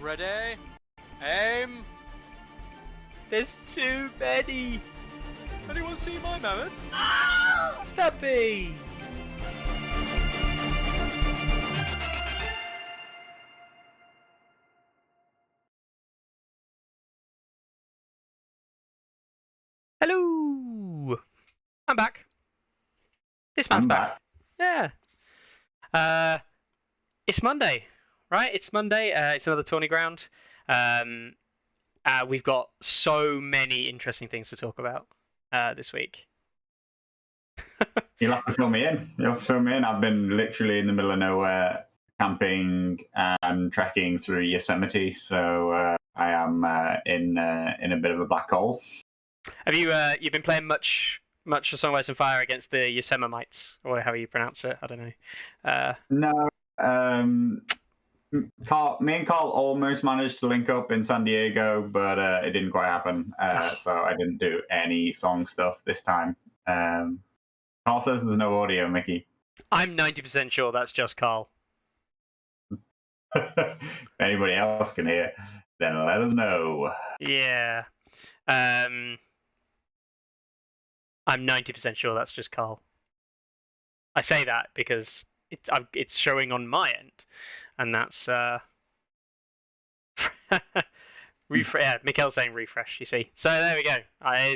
Ready? Aim! There's too many! Anyone see my mammoth? Stubby! Hello! I'm back. This man's I'm back. Yeah. It's Monday, right? It's Monday. It's another Tourney Ground. We've got so many interesting things to talk about this week. You'll have to fill me in. I've been literally in the middle of nowhere, camping and trekking through Yosemite, so I am in a bit of a black hole. Have you been playing much of Song of Ice and Fire against the Yosemite, or however you pronounce it? I don't know. No. Me and Carl almost managed to link up in San Diego, but it didn't quite happen. So I didn't do any song stuff this time. Carl says there's no audio, Mickey. I'm 90% sure that's just Carl. If anybody else can hear, then let us know. Yeah. I'm 90% sure that's just Carl. I say that because it's showing on my end, and that's yeah, Mikkel's saying refresh. You see, so there we go.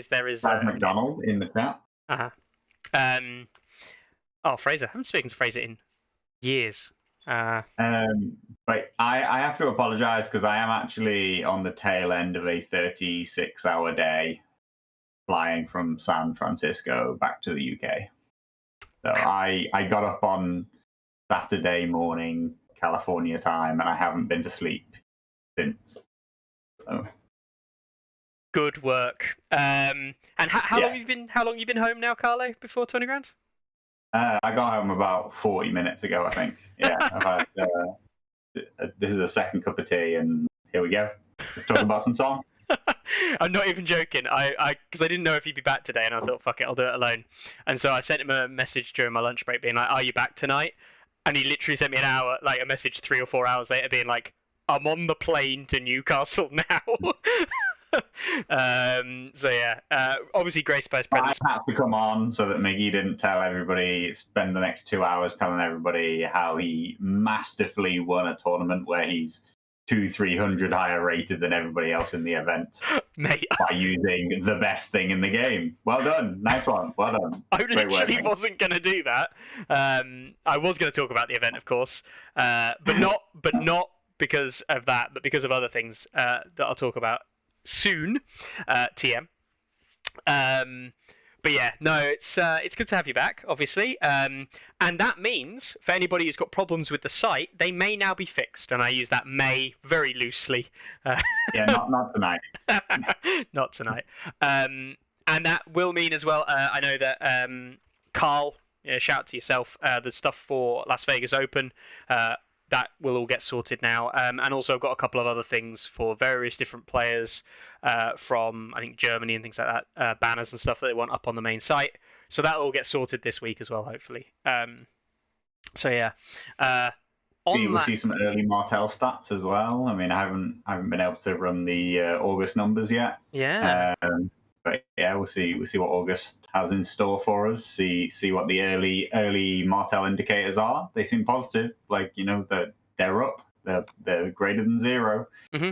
There is McDonald in the chat. Fraser. I haven't spoken to Fraser in years. But I have to apologise because I am actually on the tail end of a 36-hour day flying from San Francisco back to the UK. So I got up on Saturday morning California time and I haven't been to sleep since. So. Good work. And how long you been home now, Carlo? Before Tourney Ground? I got home about 40 minutes ago, I think. Yeah, I've had, this is a second cup of tea, and here we go. Let's talk about some song. I'm not even joking. Because I didn't know if he'd be back today, and I thought, fuck it, I'll do it alone. And so I sent him a message during my lunch break, being like, "Are you back tonight?" And he literally sent me a message 3 or 4 hours later, being like, "I'm on the plane to Newcastle now." So yeah, obviously graced by his presence. I had to come on so that Miggy didn't tell everybody, spend the next 2 hours telling everybody how he masterfully won a tournament where he's 200-300 higher rated than everybody else in the event. Mate, by using the best thing in the game. Well done, nice one, well done. I literally wasn't going to do that. I was going to talk about the event, of course, but not because of that, but because of other things that I'll talk about soon. TM. But yeah, no, it's good to have you back, obviously, and that means for anybody who's got problems with the site, they may now be fixed, and I use that "may" very loosely. Yeah, not tonight. Not tonight. And that will mean as well. I know that Carl, shout out to yourself. The stuff for Las Vegas Open. That will all get sorted now, and also I've got a couple of other things for various different players from I think Germany and things like that, banners and stuff that they want up on the main site. So that will all get sorted this week as well, hopefully. So yeah. We'll see some early Martell stats as well. I mean, I haven't been able to run the August numbers yet. Yeah. But yeah, we'll see what August has in store for us. See what the early Martell indicators are. They seem positive. Like, they're up. They're greater than 0. Mm-hmm.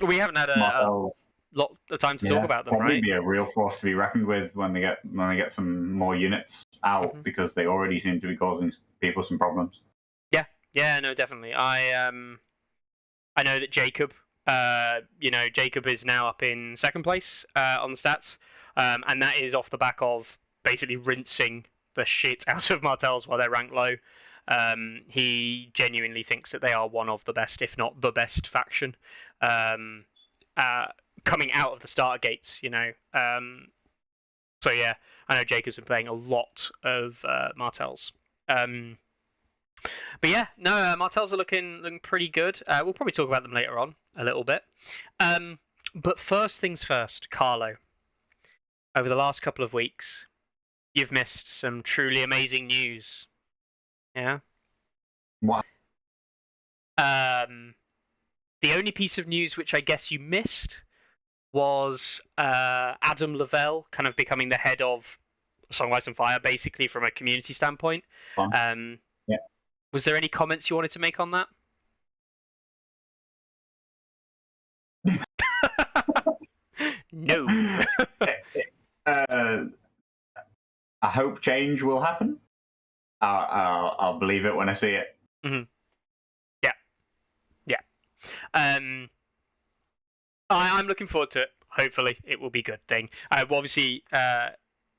We haven't had a lot of time to talk about them, probably right? Be a real force to be reckoned with when they get some more units out, because they already seem to be causing people some problems. Yeah, no, definitely. I know that Jacob. Jacob is now up in second place on the stats, and that is off the back of basically rinsing the shit out of Martells while they're ranked low. He genuinely thinks that they are one of the best, if not the best faction, coming out of the starter gates. So yeah, I know Jacob's been playing a lot of Martells. But yeah, no, Martells are looking pretty good. We'll probably talk about them later on a little bit. But first things first, Carlo. Over the last couple of weeks, you've missed some truly amazing news. Yeah? What? The only piece of news which I guess you missed was Adam Lavelle kind of becoming the head of Song Ice and Fire, basically from a community standpoint. Yeah. Was there any comments you wanted to make on that? No. I hope change will happen. I'll believe it when I see it. Mm-hmm. Yeah. I'm looking forward to it. Hopefully, it will be a good thing. Obviously,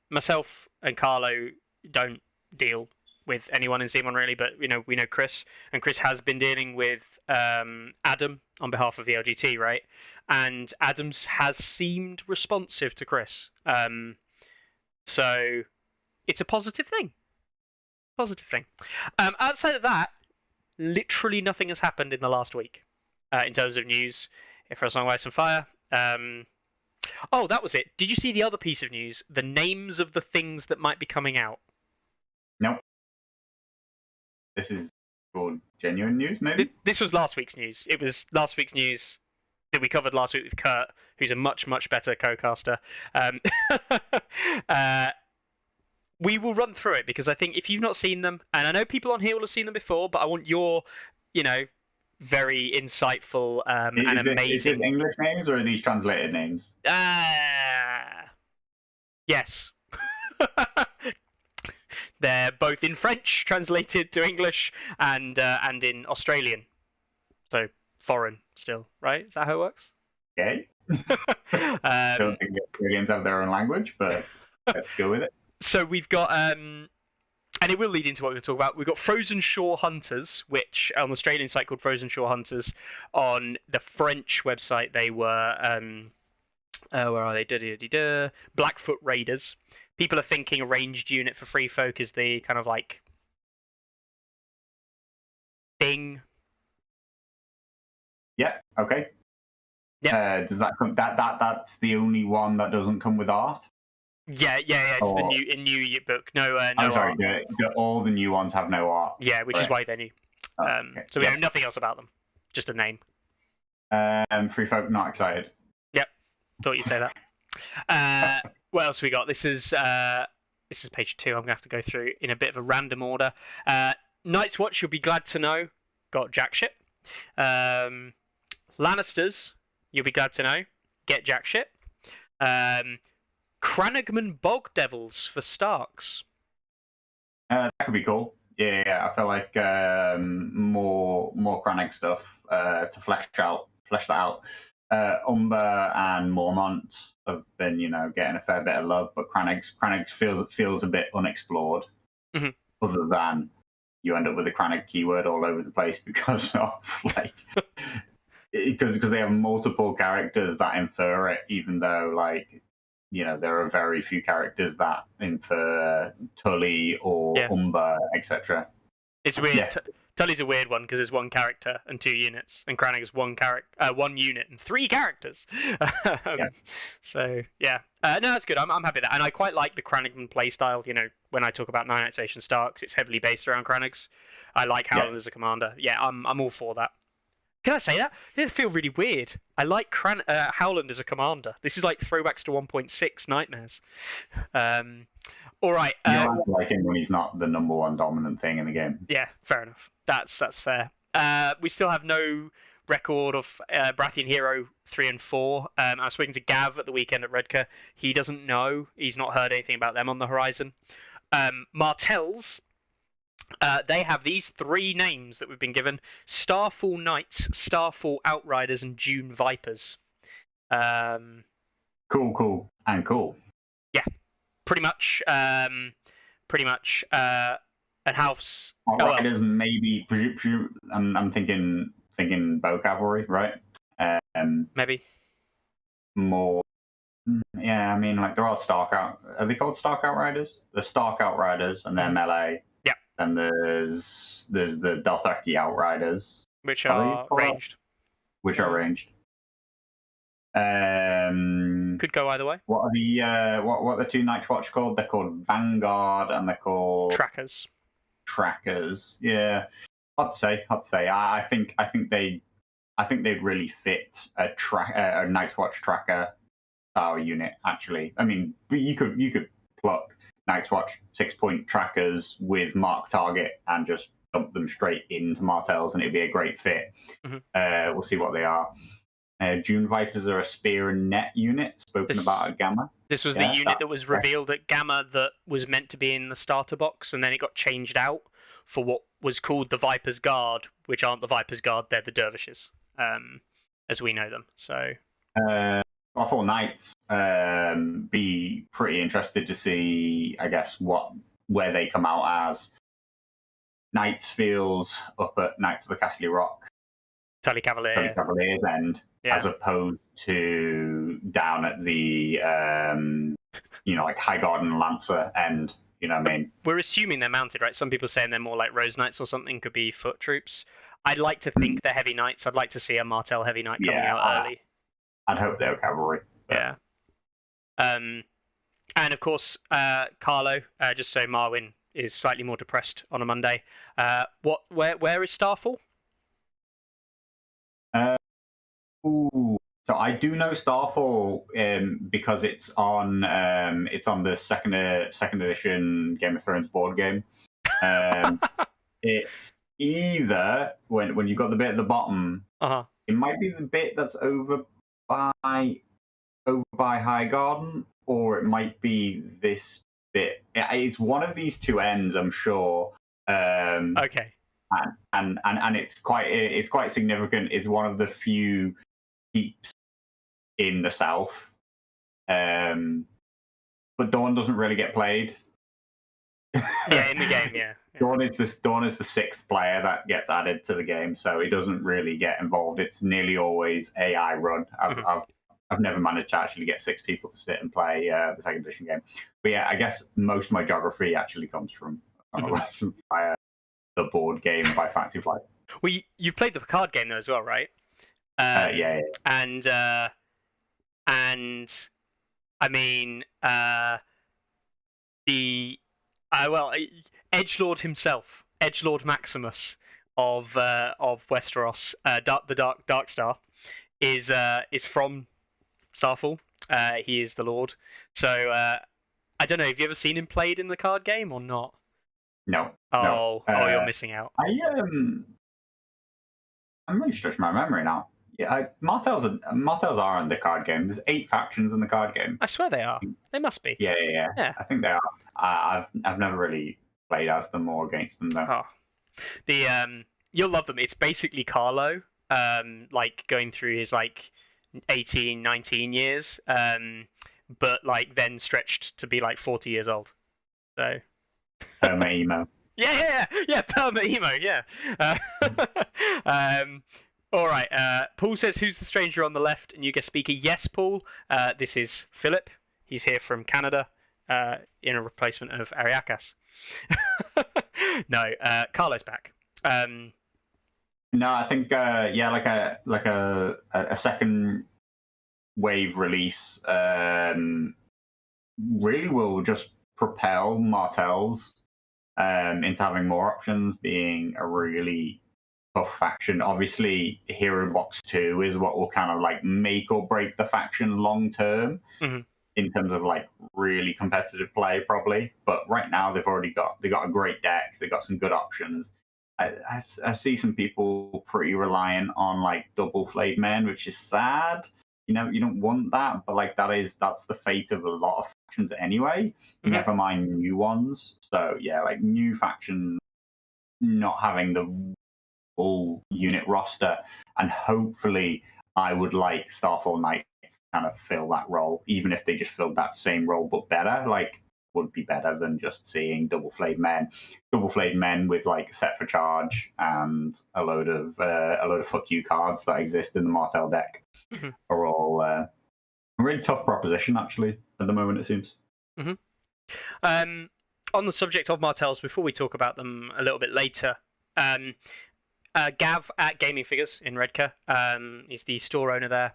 myself and Carlo don't deal with anyone in Simon really, but we know Chris, and Chris has been dealing with Adam on behalf of the LGT, right? And Adams has seemed responsive to Chris, so it's a positive thing. Outside of that, literally nothing has happened in the last week in terms of news for A Song of Ice and Fire. Oh, that was it. Did you see the other piece of news? The names of the things that might be coming out. Nope. This is for genuine news, maybe? This was last week's news. It was last week's news that we covered last week with Kurt, who's a much, much better co-caster. We will run through it because I think if you've not seen them, and I know people on here will have seen them before, but I want your, very insightful and amazing. Is this English names or are these translated names? Yes. They're both in French, translated to English, and in Australian. So foreign still, right? Is that how it works? Okay. I don't think the Australians have their own language, but let's go with it. So we've got, and it will lead into what we're going to talk about. We've got Frozen Shore Hunters, which on the Australian site called Frozen Shore Hunters. On the French website, they were, where are they? Blackfoot Raiders. People are thinking a ranged unit for free folk is the kind of like thing. Yeah. Okay. Yeah. Does that come? That's the only one that doesn't come with art. Yeah. It's the new book. No I'm sorry. art. All the new ones have no art. Yeah, which is why they're new. Okay. So we know nothing else about them. Just a name. Free folk not excited. Yep. Thought you'd say that. What else we got? This is page 2. I'm gonna have to go through in a bit of a random order. Night's Watch, you'll be glad to know, got jack shit. Lannisters, you'll be glad to know, get jack shit. Cranagman Bog Devils for Starks. That could be cool. Yeah. I feel like more Cranag stuff to flesh that out. Umber and Mormont have been, getting a fair bit of love, but Cranag's feels a bit unexplored. Mm-hmm. Other than you end up with a Cranag keyword all over the place because of because they have multiple characters that infer it, even though there are very few characters that infer Tully or Umber, etc. It's weird. Yeah. Tully's a weird one because there's one character and 2 units, and Cranag is one unit and 3 characters. So yeah, no, that's good. I'm happy with that, and I quite like the Cranagman playstyle. When I talk about 9 activation Starks, it's heavily based around Cranags. I like Howland as a commander. Yeah, I'm all for that. Can I say that? It feel really weird. I like Howland as a commander. This is like throwbacks to 1.6 Nightmares. All right. You like him when he's not the number 1 dominant thing in the game. Yeah, fair enough. That's fair. We still have no record of Baratheon Hero 3 and 4. I was speaking to Gav at the weekend at Redcar. He doesn't know. He's not heard anything about them on the horizon. Martells, they have these 3 names that we've been given: Starfall Knights, Starfall Outriders, and Dune Vipers. Cool. Yeah, pretty much. And house. Outriders, maybe. I'm thinking bow cavalry, right? Maybe. More. Yeah, I mean, they're all Stark out. Are they called Stark Outriders? The Stark Outriders, and they're melee. Yeah. And there's the Dothraki Outriders, which are ranged. Could go either way. What are the what are the 2 Night's Watch called? They're called Vanguard and they're called Trackers. Yeah, I'd say. I think I think they'd really fit a Night's Watch tracker style unit. Actually, I mean, you could pluck Night's Watch 6-point trackers with mark target and just dump them straight into Martells, and it'd be a great fit. We'll see what they are. Dune Vipers are a spear and net unit spoken about at Gamma. This was the unit that was revealed at Gamma that was meant to be in the starter box, and then it got changed out for what was called the Viper's Guard, which aren't the Viper's Guard, they're the Dervishes, as we know them. So, Awful Knights, be pretty interested to see, I guess, where they come out as. Knights feels up at Knights of the Castle Rock. Tully Cavalier's end, as opposed to down at the like Highgarden Lancer end. You know what I mean? We're assuming they're mounted, right? Some people saying they're more like Rose Knights or something, could be foot troops. I'd like to think they're heavy knights. I'd like to see a Martell heavy knight coming out early. I'd hope they're cavalry. But... Yeah. And of course, Carlo, just so Marwyn is slightly more depressed on a Monday. Where is Starfall? So I do know Starfall because it's on the second edition Game of Thrones board game. It's either when you've got the bit at the bottom, it might be the bit that's over by Highgarden, or it might be this bit. It's one of these two ends, I'm sure. Okay. And it's quite significant. It's one of the few keeps in the south, but Dawn doesn't really get played. Yeah, in the game, yeah. Dawn is the sixth player that gets added to the game, so he doesn't really get involved. It's nearly always AI run. I've never managed to actually get 6 people to sit and play the second edition game. But yeah, I guess most of my geography actually comes from the board game by Fantasy Flight. Well, you've played the card game though as well, right? Yeah. And I mean, Edgelord himself, Edgelord Maximus of Westeros, the Darkstar, is from Starfall. He is the Lord. So I don't know. Have you ever seen him played in the card game or not? No. Oh, you're missing out. I'm really stretching my memory now. Yeah, Martells are in the card game. There's 8 factions in the card game. I swear they are. They must be. Yeah. I think they are. I've never really played as them or against them though. You'll love them. It's basically Carlo, like going through his 18, 19 years, but then stretched to be 40 years old. So. Perma emo. Yeah, perma emo, yeah. All right, Paul says, who's the stranger on the left? And you get speaker, yes, Paul. This is Philip. He's here from Canada in a replacement of Ariakas. No, Carlo's back. No, I think like a second wave release really will just propel Martells into having more options, being a really tough faction. Obviously, Hero Box 2 is what will kind of make or break the faction long term in terms of really competitive play, probably. But right now, they got a great deck. They got some good options. I see some people pretty reliant on double flayed men, which is sad. You don't want that, but that's the fate of a lot of factions anyway. Never mind new ones. So yeah, new factions not having the full unit roster, and hopefully I would like Starfall Knights to kind of fill that role, even if they just filled that same role but better. Would be better than just seeing double flayed men with set for charge and a load of fuck you cards that exist in the Martell deck. Are all a really tough proposition actually at the moment, it seems. On the subject of Martells, before we talk about them a little bit later, Gav at Gaming Figures in Redcar, he's the store owner there.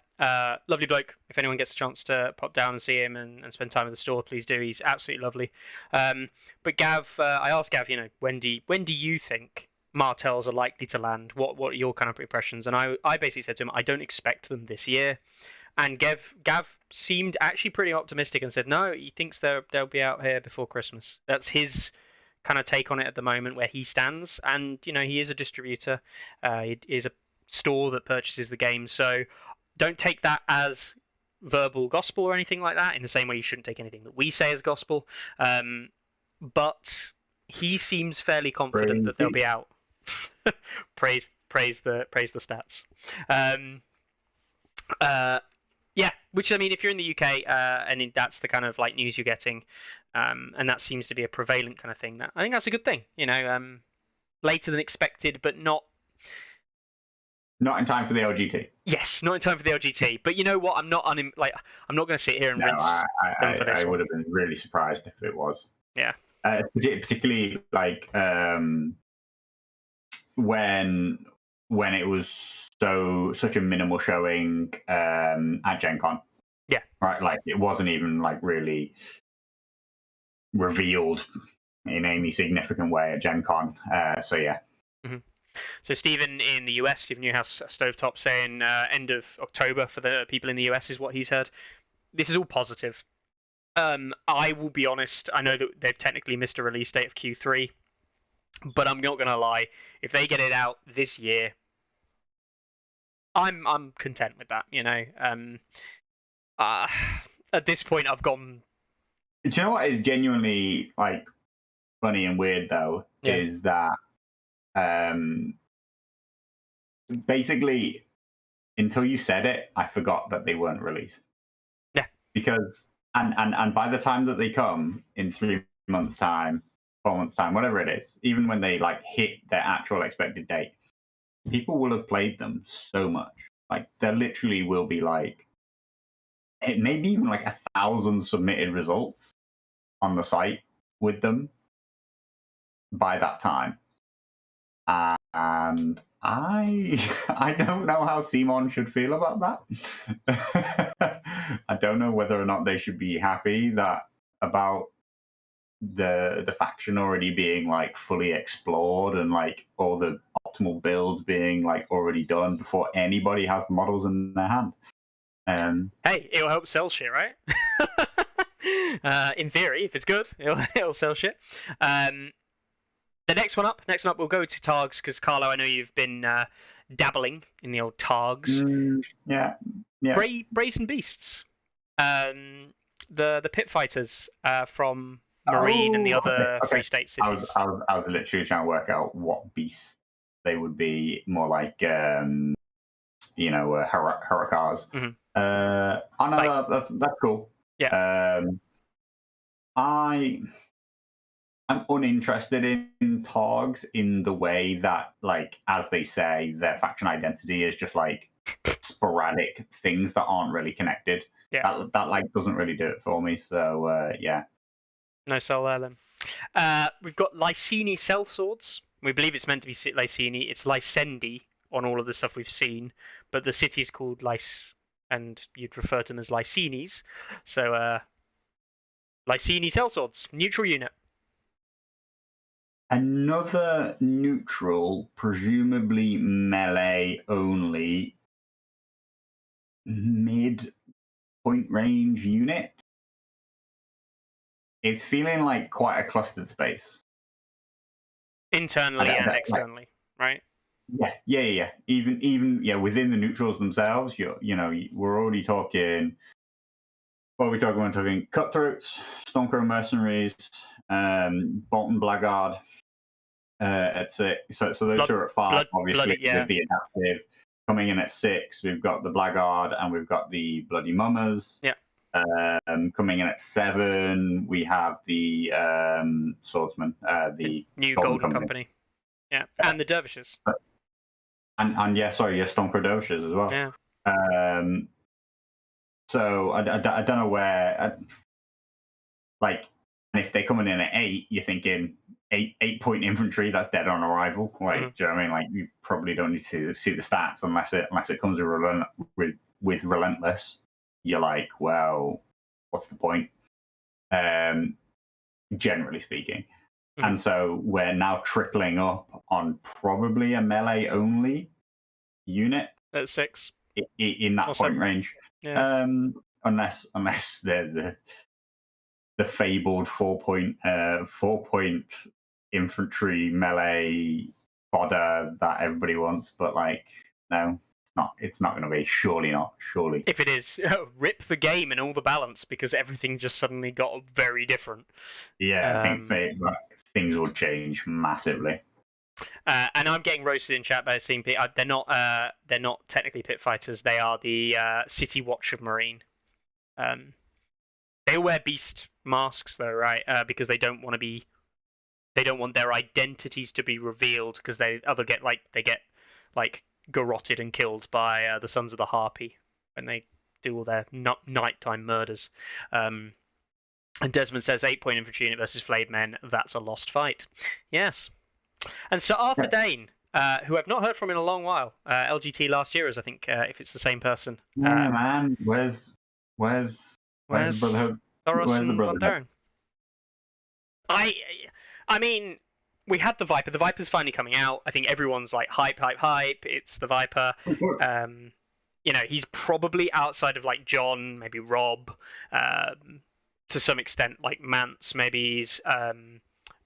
Lovely bloke. If anyone gets a chance to pop down and see him and spend time at the store, please do. He's absolutely lovely. But Gav, I asked Gav, when do you think Martells are likely to land. What are your kind of impressions? And I basically said to him, I don't expect them this year. And Gav seemed actually pretty optimistic and said, no, he thinks they'll be out here before Christmas. That's his kind of take on it at the moment, where he stands. And he is a distributor. He is a store that purchases the game. So don't take that as verbal gospel or anything like that. In the same way, you shouldn't take anything that we say as gospel. But he seems fairly confident that they'll be out. praise the stats. Yeah, which I mean, if you're in the UK and that's the kind of like news you're getting, and that seems to be a prevalent kind of thing, I think that's a good thing. Later than expected, but not in time for the LGT. Yes, not in time for the LGT. But you know what? I'm not going to sit here and rinse them for this. I would have been really surprised if it was. Yeah. Particularly like when it was such a minimal showing at Gen Con. Yeah. Right, like it wasn't even like really revealed in any significant way at Gen Con. So yeah. Mm-hmm. So Stephen in the US, Stephen Newhouse Stovetop, saying end of October for the people in the US is what he's heard. This is all positive. I will be honest, I know that they've technically missed a release date of Q3, but I'm not going to lie. If they get it out this year, I'm content with that, At this point, I've gone... Do you know what is genuinely like funny and weird, though? Yeah. Is that basically, until you said it, I forgot that they weren't released. Yeah. Because... And by the time that they come in 3 months' time, 4 months' time, whatever it is, even when they like hit their actual expected date, people will have played them so much. Like there literally will be like, it maybe even like 1,000 submitted results on the site with them by that time. And I don't know how Simon should feel about that. I don't know whether or not they should be happy about the faction already being like fully explored and like all the optimal builds being like already done before anybody has the models in their hand. Hey, it'll help sell shit, right? In theory, if it's good, it'll sell shit. The next one up, we'll go to Targs, because Carlo, I know you've been dabbling in the old Targs. Yeah. Brazen Beasts. The pit fighters from Marine and the other Free State cities. I was literally trying to work out what beasts they would be, more like, Hurricars. Mm-hmm. Oh, no, that's cool. Yeah. I'm uninterested in Targs in the way that, like, as they say, their faction identity is just like sporadic things that aren't really connected. Yeah. That like doesn't really do it for me. So yeah. No sell there then. We've got Lysini sellswords. We believe it's meant to be Lysini. It's Lysendi on all of the stuff we've seen, but the city is called Lyce, and you'd refer to them as Lysinis. So Lysini sellswords, neutral unit. Another neutral, presumably melee only, mid-point range unit. It's feeling like quite a clustered space. Internally and externally, right? Yeah. Even within the neutrals themselves, we're already talking. What are we talking? We're talking cutthroats, Stormcrow mercenaries, Bolton Blackguard. At 6, so those are at 5. Obviously, the adaptive coming in at 6. We've got the Blackguard and we've got the Bloody Mummers. Yeah. Coming in at 7, we have the Swordsman, the new Golden Company. Yeah, and the Dervishes. And Stormcrow Dervishes as well. Yeah. So I don't know where, like, if they're coming in at 8, you're thinking 8-point infantry, that's dead on arrival. Like, do you know what I mean? Like, you probably don't need to see the stats unless it comes with Relentless. You're like, well, what's the point? Generally speaking. And so we're now trickling up on probably a melee only unit At 6. In that Or point 7. range. Yeah. Unless the fabled 4-point infantry melee fodder that everybody wants, but like no, it's not going to be. Surely not. Surely. If it is, rip the game and all the balance because everything just suddenly got very different. Yeah, I think things will change massively. And I'm getting roasted in chat by seeing they're not technically pit fighters. They are the City Watcher Marine. They wear beast masks though, right? Because they don't want their identities to be revealed because they get garroted and killed by the Sons of the Harpy when they do all their nighttime murders. And Desmond says 8-point infantry unit versus flayed men. That's a lost fight. Yes. And Sir Arthur Dane, who I've not heard from in a long while. LGT last year, as I think, if it's the same person. Yeah, man. Where's the Brotherhood? Thoros and Thundering? I mean, we had the Viper. The Viper's finally coming out. I think everyone's like hype. It's the Viper. He's probably outside of like John, maybe Rob, to some extent like Mance. Maybe he's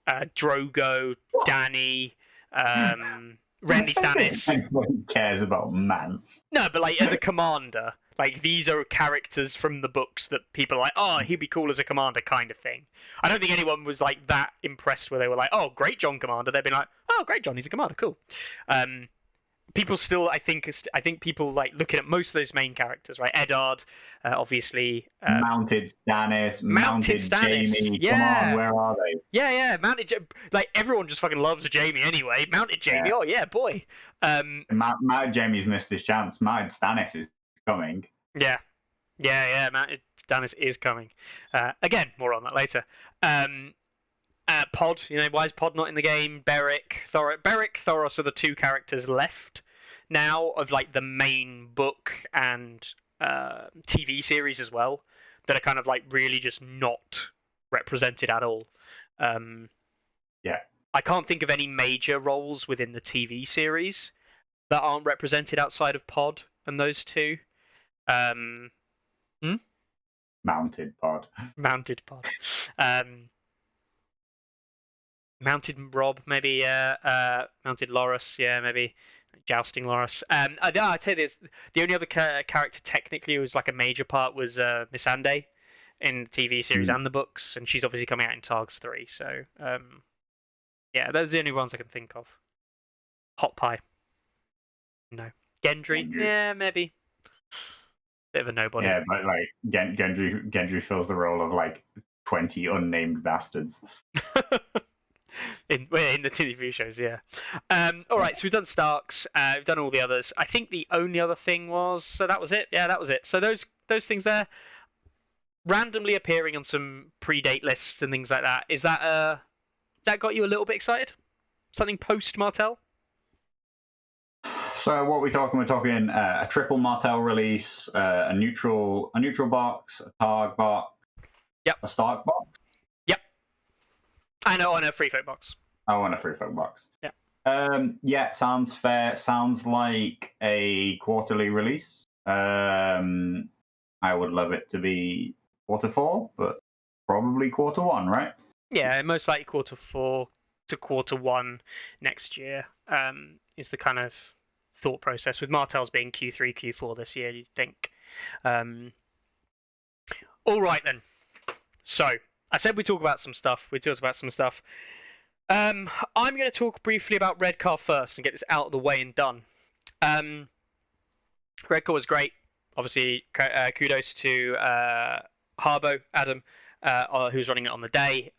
Drogo, Danny, Renly Stannis. Nobody cares about Mance. No, but like as a commander, like these are characters from the books that people are like, oh, he'd be cool as a commander, kind of thing. I don't think anyone was like that impressed where they were like, oh, great John commander. They've been like, oh, great John, he's a commander, cool. People still, I think people like looking at most of those main characters, right? Eddard, obviously. Mounted Stannis, mounted Jaime. Yeah. Come on, where are they? Yeah, mounted. Like everyone just fucking loves Jaime anyway. Mounted Jaime, yeah. Oh yeah, boy. Mounted Jaime's missed his chance. Mounted Stannis is coming. Yeah. Mounted Stannis is coming. Again, more on that later. Pod, why is Pod not in the game? Beric, Thoros are the two characters left now of like the main book and TV series as well that are kind of like really just not represented at all. Yeah. I can't think of any major roles within the TV series that aren't represented outside of Pod and those two. Mounted Pod. Mounted Pod. Mounted Rob, maybe. Mounted Loras, yeah, maybe. Jousting Loras. I tell you this, the only other character technically who was like a major part was Missandei in the TV series and the books, and she's obviously coming out in Targs 3. So, yeah, those are the only ones I can think of. Hot Pie. No. Gendry? Yeah, maybe. Bit of a nobody. Yeah, but like Gendry fills the role of like 20 unnamed bastards. in the TV shows, yeah. All right, so we've done Starks, we've done all the others. I think the only other thing was that was it. Yeah, that was it. So those things there, randomly appearing on some predate lists and things like that. Is that got you a little bit excited? Something post Martell? So what we're talking a triple Martell release, a neutral box, a Targ box, a Stark box. I know, on a free folk box. Oh, on a free folk box. Yeah. Yeah, sounds fair. Sounds like a quarterly release. I would love it to be Q4, but probably Q1, right? Yeah, most likely Q4 to Q1 next year is the kind of thought process. With Martell's being Q3, Q4 this year, you'd think. All right then. So I said we talk about some stuff. I'm going to talk briefly about Redcar first and get this out of the way and done. Redcar was great. Obviously, kudos to Harbo, Adam, who's running it on the day.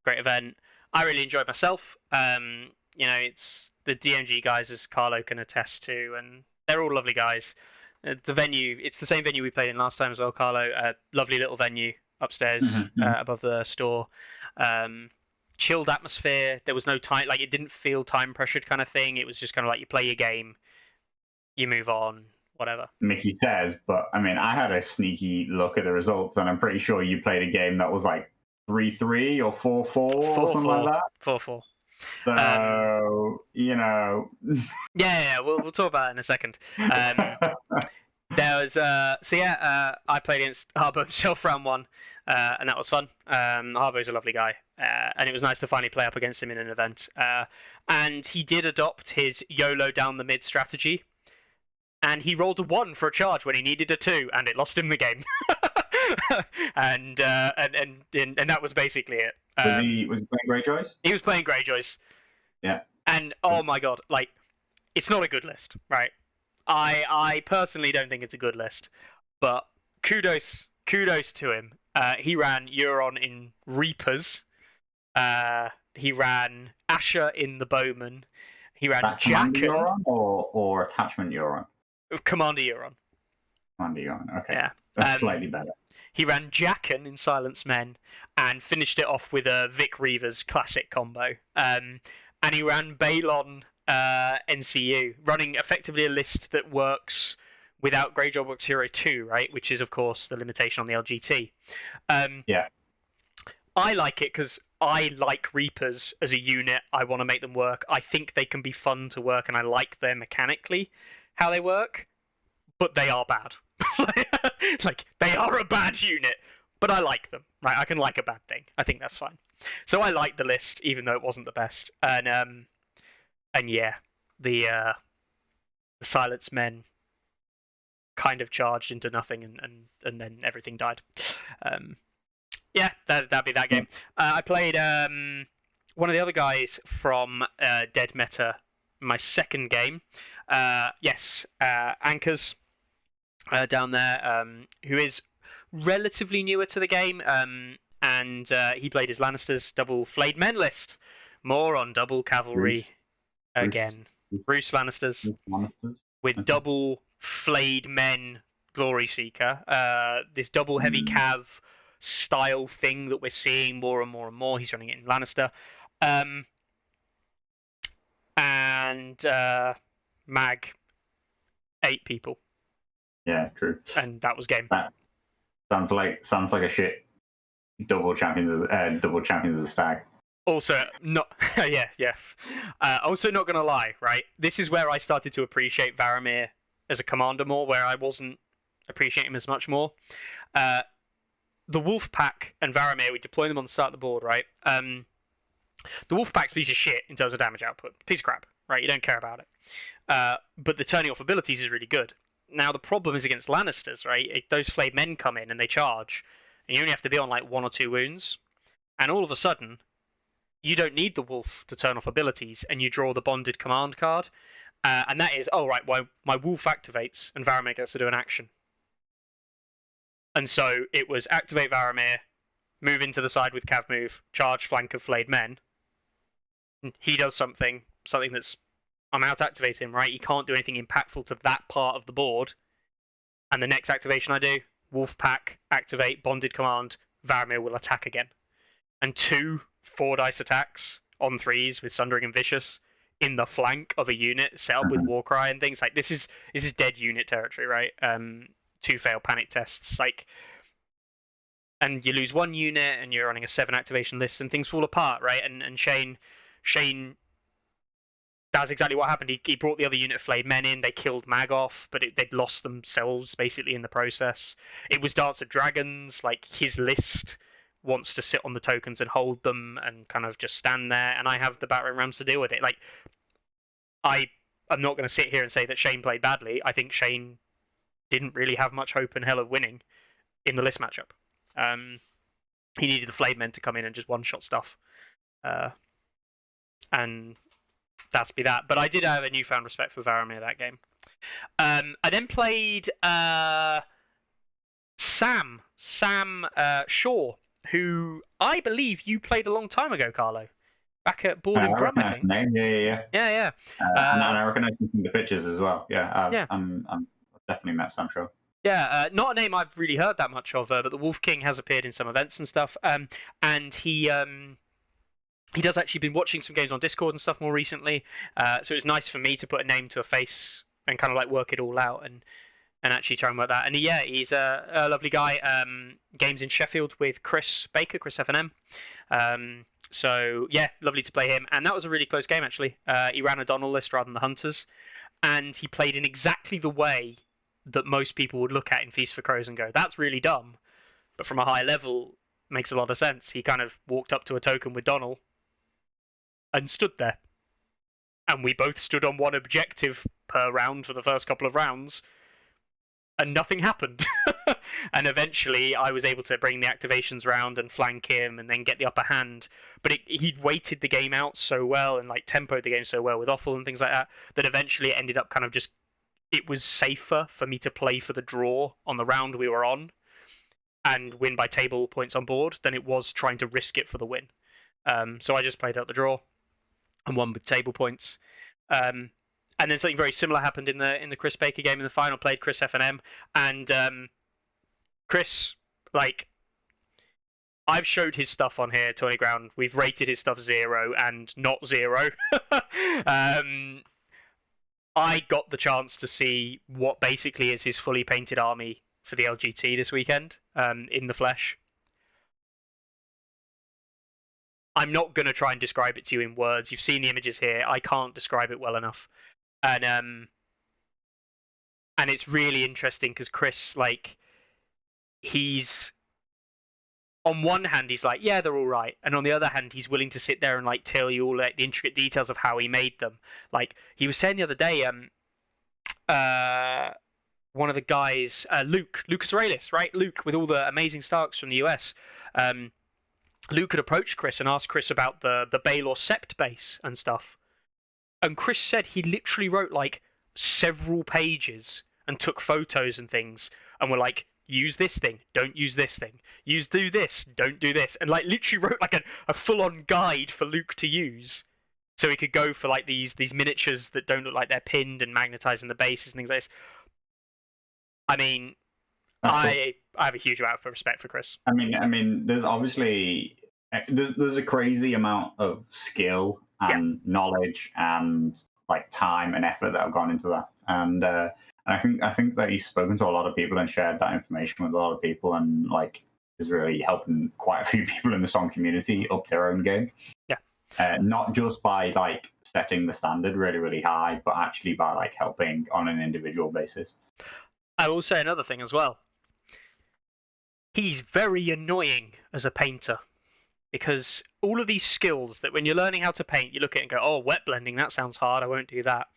Great event. I really enjoyed myself. It's the DMG guys, as Carlo can attest to, and they're all lovely guys. The venue, it's the same venue we played in last time as well, Carlo. Lovely little venue upstairs above the store. Chilled atmosphere. There was no time, like it didn't feel time pressured kind of thing. It was just kind of like you play your game, you move on, whatever. Mickey says, but I mean, I had a sneaky look at the results, and I'm pretty sure you played a game that was like 3-3 or 4-4 or something like that. 4-4. So Yeah, we'll talk about that in a second. There was I played against Harbo himself round 1, and that was fun. Harbo's a lovely guy, and it was nice to finally play up against him in an event. And he did adopt his YOLO down the mid strategy, and he rolled a 1 for a charge when he needed a 2, and it lost him the game. and that was basically it. Was he playing Greyjoys? He was playing Greyjoys. Yeah. And oh my god, like, it's not a good list, right? I personally don't think it's a good list, but kudos to him. He ran Euron in Reapers. He ran Asher in the Bowman. He ran Commander Jaqen. Euron or Attachment Euron? Commander Euron. Commander Euron, okay. Yeah. That's slightly better. He ran Jaqen in Silence Men and finished it off with a Vic Reavers classic combo. And he ran Balon NCU, running effectively a list that works without Greyjoy Box Hero 2, right? Which is, of course, the limitation on the LGT. Yeah. I like it because I like Reapers as a unit. I want to make them work. I think they can be fun to work, and I like them mechanically, how they work, but they are bad. Like, they are a bad unit, but I like them, right? I can like a bad thing. I think that's fine. So I like the list, even though it wasn't the best. And yeah, the Silence Men kind of charged into nothing, and then everything died. Yeah, that'd be that game. I played one of the other guys from Dead Meta, my second game. Yes, Anchors down there, who is relatively newer to the game, and he played his Lannisters double Flayed Men list. More on double cavalry again. Bruce Lannisters with double Flayed Men Glory Seeker. This double heavy cav style thing that we're seeing more and more and more. He's running it in Lannister. And Mag, 8 people. Yeah, true. And that was game. That sounds like a shit double champions of the Stag. Also, not yeah. Also, not gonna lie, right? This is where I started to appreciate Varamir as a commander more, where I wasn't appreciating him as much more. The Wolf Pack and Varamir, we deploy them on the start of the board, right? The Wolf Pack's a piece of shit in terms of damage output. Piece of crap, right? You don't care about it. But the turning off abilities is really good. Now, the problem is against Lannisters, right? Those Flayed Men come in and they charge, and you only have to be on like 1 or 2 wounds. And all of a sudden, you don't need the Wolf to turn off abilities, and you draw the Bonded Command card. And that is, oh, right, well, my Wolf activates, and Varamir gets to do an action. And so it was activate Varamir, move into the side with Cav move, charge flank of Flayed Men. He does something that's, I'm out to activate him, right? He can't do anything impactful to that part of the board. And the next activation I do, Wolf Pack, activate, Bonded Command, Varamir will attack again. And 2 4-dice attacks on 3s with Sundering and Vicious in the flank of a unit set up with Warcry and things. Like, this is dead unit territory, right? 2 failed panic tests, like, and you lose 1 unit and you're running a 7 activation list and things fall apart, right? And Shane, that's exactly what happened. He brought the other unit of Flayed Men in, they killed Mag off, but they'd lost themselves basically in the process. It was Dance of Dragons, like, his list wants to sit on the tokens and hold them and kind of just stand there, and I have the Battering Rams to deal with it. Like, I'm not going to sit here and say that Shane played badly. I think Shane didn't really have much hope in hell of winning in the list matchup. He needed the Flayed Men to come in and just one-shot stuff. And that's be that. But I did have a newfound respect for Varamir that game. I then played Sam Shaw, who I believe you played a long time ago, Carlo. Back at Board in Brum, I think. Name. Yeah. Yeah. And I recognize him from the pictures as well. Yeah. Yeah. I've definitely met Sam Shaw. Yeah, not a name I've really heard that much of, but the Wolf King has appeared in some events and stuff. And he does actually been watching some games on Discord and stuff more recently. So it's nice for me to put a name to a face and kind of like work it all out. And and actually try and work that. And yeah, he's a lovely guy. Games in Sheffield with Chris Baker, Chris F&M. So yeah, lovely to play him. And that was a really close game actually. He ran a Donald list rather than the Hunters, and he played in exactly the way that most people would look at in Feast for Crows and go, "That's really dumb," but from a high level, makes a lot of sense. He kind of walked up to a token with Donald and stood there, and we both stood on one objective per round for the first couple of rounds, and nothing happened. And eventually I was able to bring the activations round and flank him and then get the upper hand. But he'd weighted the game out so well and like tempoed the game so well with offal and things like that, that eventually it ended up kind of just, it was safer for me to play for the draw on the round we were on and win by table points on board than it was trying to risk it for the win. So I just played out the draw and won with table points. And then something very similar happened in the Chris Baker game in the final. Played Chris F&M, and Chris, like, I've showed his stuff on here, Tourney Ground. We've rated his stuff 0 and not 0. I got the chance to see what basically is his fully painted army for the LGT this weekend, in the flesh. I'm not going to try and describe it to you in words. You've seen the images here. I can't describe it well enough. And it's really interesting because Chris, like, he's on one hand he's like, yeah, they're all right, and on the other hand he's willing to sit there and like tell you all like the intricate details of how he made them. Like he was saying the other day, one of the guys, Lucas Aurelius, right? Luke with all the amazing Starks from the US. Luke had approached Chris and asked Chris about the Baelor Sept base and stuff. And Chris said he literally wrote like several pages and took photos and things and were like, use this thing, don't use this thing, do this, don't do this, and like literally wrote like a full-on guide for Luke to use so he could go for like these miniatures that don't look like they're pinned and magnetizing the bases and things like this. I mean, I have a huge amount of respect for Chris. I mean, there's obviously there's a crazy amount of skill and knowledge and like time and effort that have gone into that, and I think that he's spoken to a lot of people and shared that information with a lot of people, and like is really helping quite a few people in the Song community up their own game. Yeah, not just by like setting the standard really, really high, but actually by like helping on an individual basis. I will say another thing as well. He's very annoying as a painter. Because all of these skills that when you're learning how to paint, you look at it and go, oh, wet blending, that sounds hard, I won't do that.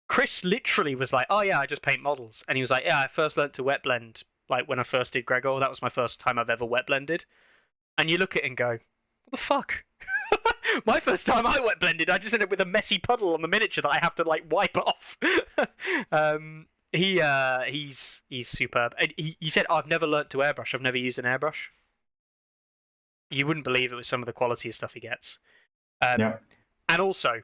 Chris literally was like, oh yeah, I just paint models. And he was like, yeah, I first learned to wet blend like when I first did Gregor. That was my first time I've ever wet blended. And you look at it and go, what the fuck? My first time I wet blended, I just ended up with a messy puddle on the miniature that I have to like wipe off. He's superb. And he said, I've never learnt to airbrush. I've never used an airbrush. You wouldn't believe it with some of the quality of stuff he gets. And also,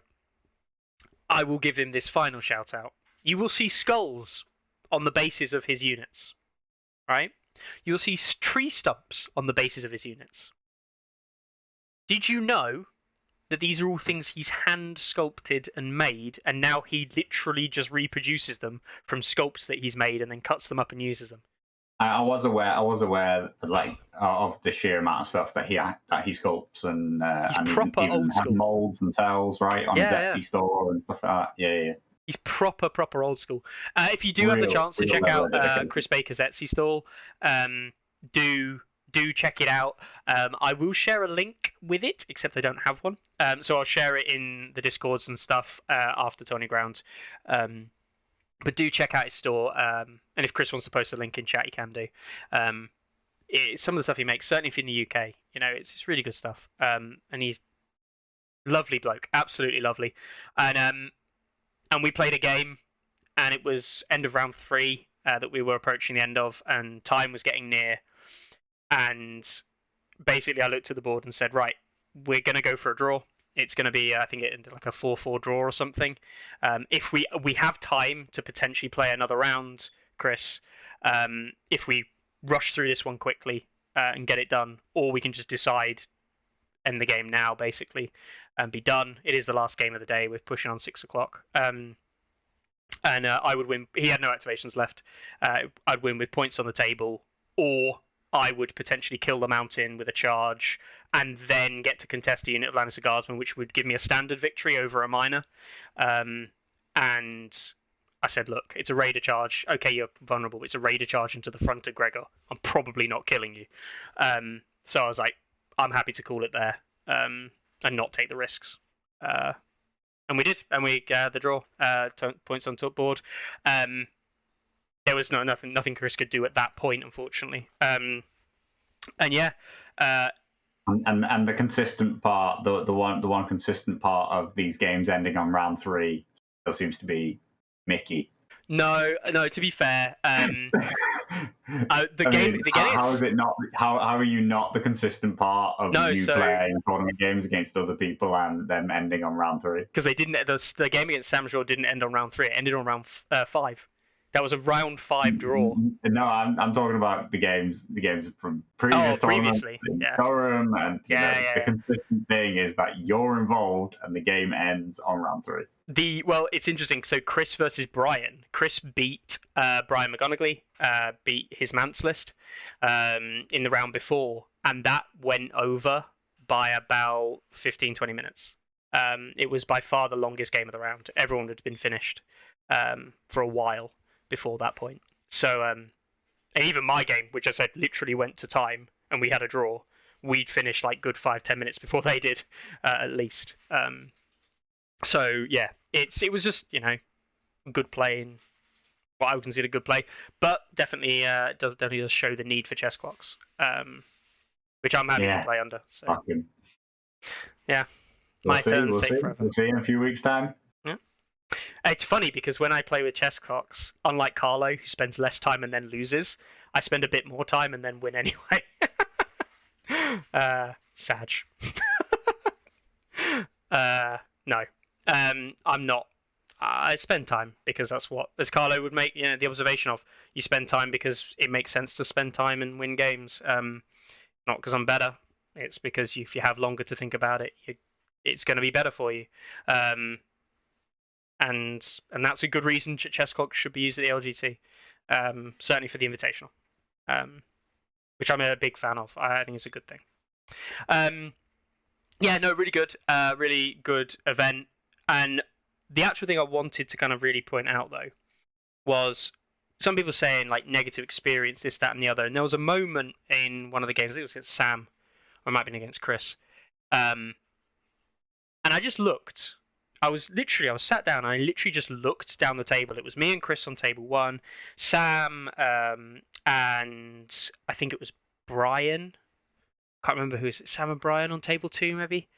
I will give him this final shout out. You will see skulls on the bases of his units, right? You will see tree stumps on the bases of his units. Did you know that these are all things he's hand sculpted and made, and now he literally just reproduces them from sculpts that he's made and then cuts them up and uses them? I was aware like of the sheer amount of stuff that he sculpts, and he's proper old school. Molds and cells right on his Etsy store and stuff like that. Yeah. He's proper old school. If you do have the chance to check out Chris Baker's Etsy store, do check it out. I will share a link with it, except I don't have one. So I'll share it in the Discords and stuff after Tourney Ground. But do check out his store, and if Chris wants to post a link in chat, he can do. Some of the stuff he makes, certainly if you're in the UK, you know, it's really good stuff. And he's lovely bloke, absolutely lovely. And we played a game, and it was end of round 3 that we were approaching the end of, and time was getting near. And basically, I looked at the board and said, right, we're going to go for a draw. It's going to be, I think, like a 4-4 draw or something. If we have time to potentially play another round, Chris, if we rush through this one quickly and get it done, or we can just decide, end the game now, basically, and be done. It is the last game of the day. We're pushing on 6 o'clock. and I would win. He had no activations left. I'd win with points on the table, or I would potentially kill the mountain with a charge, and then get to contest a unit of Lannister Guardsmen, which would give me a standard victory over a minor. And I said, look, it's a raider charge. Okay, you're vulnerable. It's a raider charge into the front of Gregor. I'm probably not killing you. So I was like, I'm happy to call it there and not take the risks. And we did, and we got the draw. Points on top board. There was nothing Chris could do at that point, unfortunately. And yeah. And the consistent part, the one consistent part of these games ending on round 3 still seems to be Mickey. No. To be fair, the game. How is it not? How are you not the consistent part of playing tournament games against other people and them ending on round 3? Because they didn't. The game against Samshaw didn't end on round 3. It ended on round 5. That was a round 5 draw. No, I'm talking about the games from previous tournaments. Previously, Durham, and the consistent thing is that you're involved and the game ends on round 3. Well, it's interesting. So Chris versus Brian. Chris beat Brian McGonigal, beat his Mance list in the round before, and that went over by about 15-20 minutes. It was by far the longest game of the round. Everyone had been finished for a while before that point. So, and even my game, which I said literally went to time, and we had a draw, we'd finished like good 5-10 minutes before they did, at least. So yeah, it was just good play, and what I would consider good play, but definitely does show the need for chess clocks, which I'm happy to play under. So yeah, my turn. We'll see in a few weeks' time. Yeah. It's funny because when I play with chess clocks, unlike Carlo, who spends less time and then loses, I spend a bit more time and then win anyway. Sag. No. I'm not. I spend time because that's what, as Carlo would make the observation of, you spend time because it makes sense to spend time and win games. Not because I'm better. It's because if you have longer to think about it, it's going to be better for you. And that's a good reason chess clocks should be used at the LGT. Certainly for the Invitational, which I'm a big fan of. I think it's a good thing. Yeah, no, really good event. And the actual thing I wanted to kind of really point out, though, was some people saying like negative experience, this, that, and the other. And there was a moment in one of the games, I think it was against Sam, or it might have been against Chris. And I just looked. I was sat down and I literally just looked down the table. It was me and Chris on table 1, Sam, and I think it was Brian. Can't remember who is it. Sam and Brian on table 2, maybe.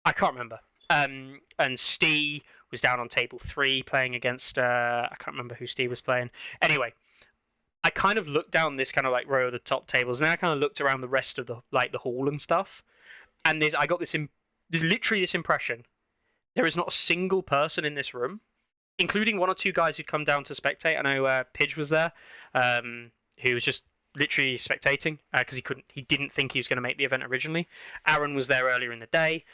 I can't remember. And Steve was down on table 3 playing against. I can't remember who Steve was playing. Anyway, I kind of looked down this kind of like row of the top tables, and then I kind of looked around the rest of the hall and stuff. And I got there's literally this impression. There is not a single person in this room, including 1 or 2 guys who'd come down to spectate. I know Pidge was there, who was just literally spectating because he didn't think he was going to make the event originally. Aaron was there earlier in the day,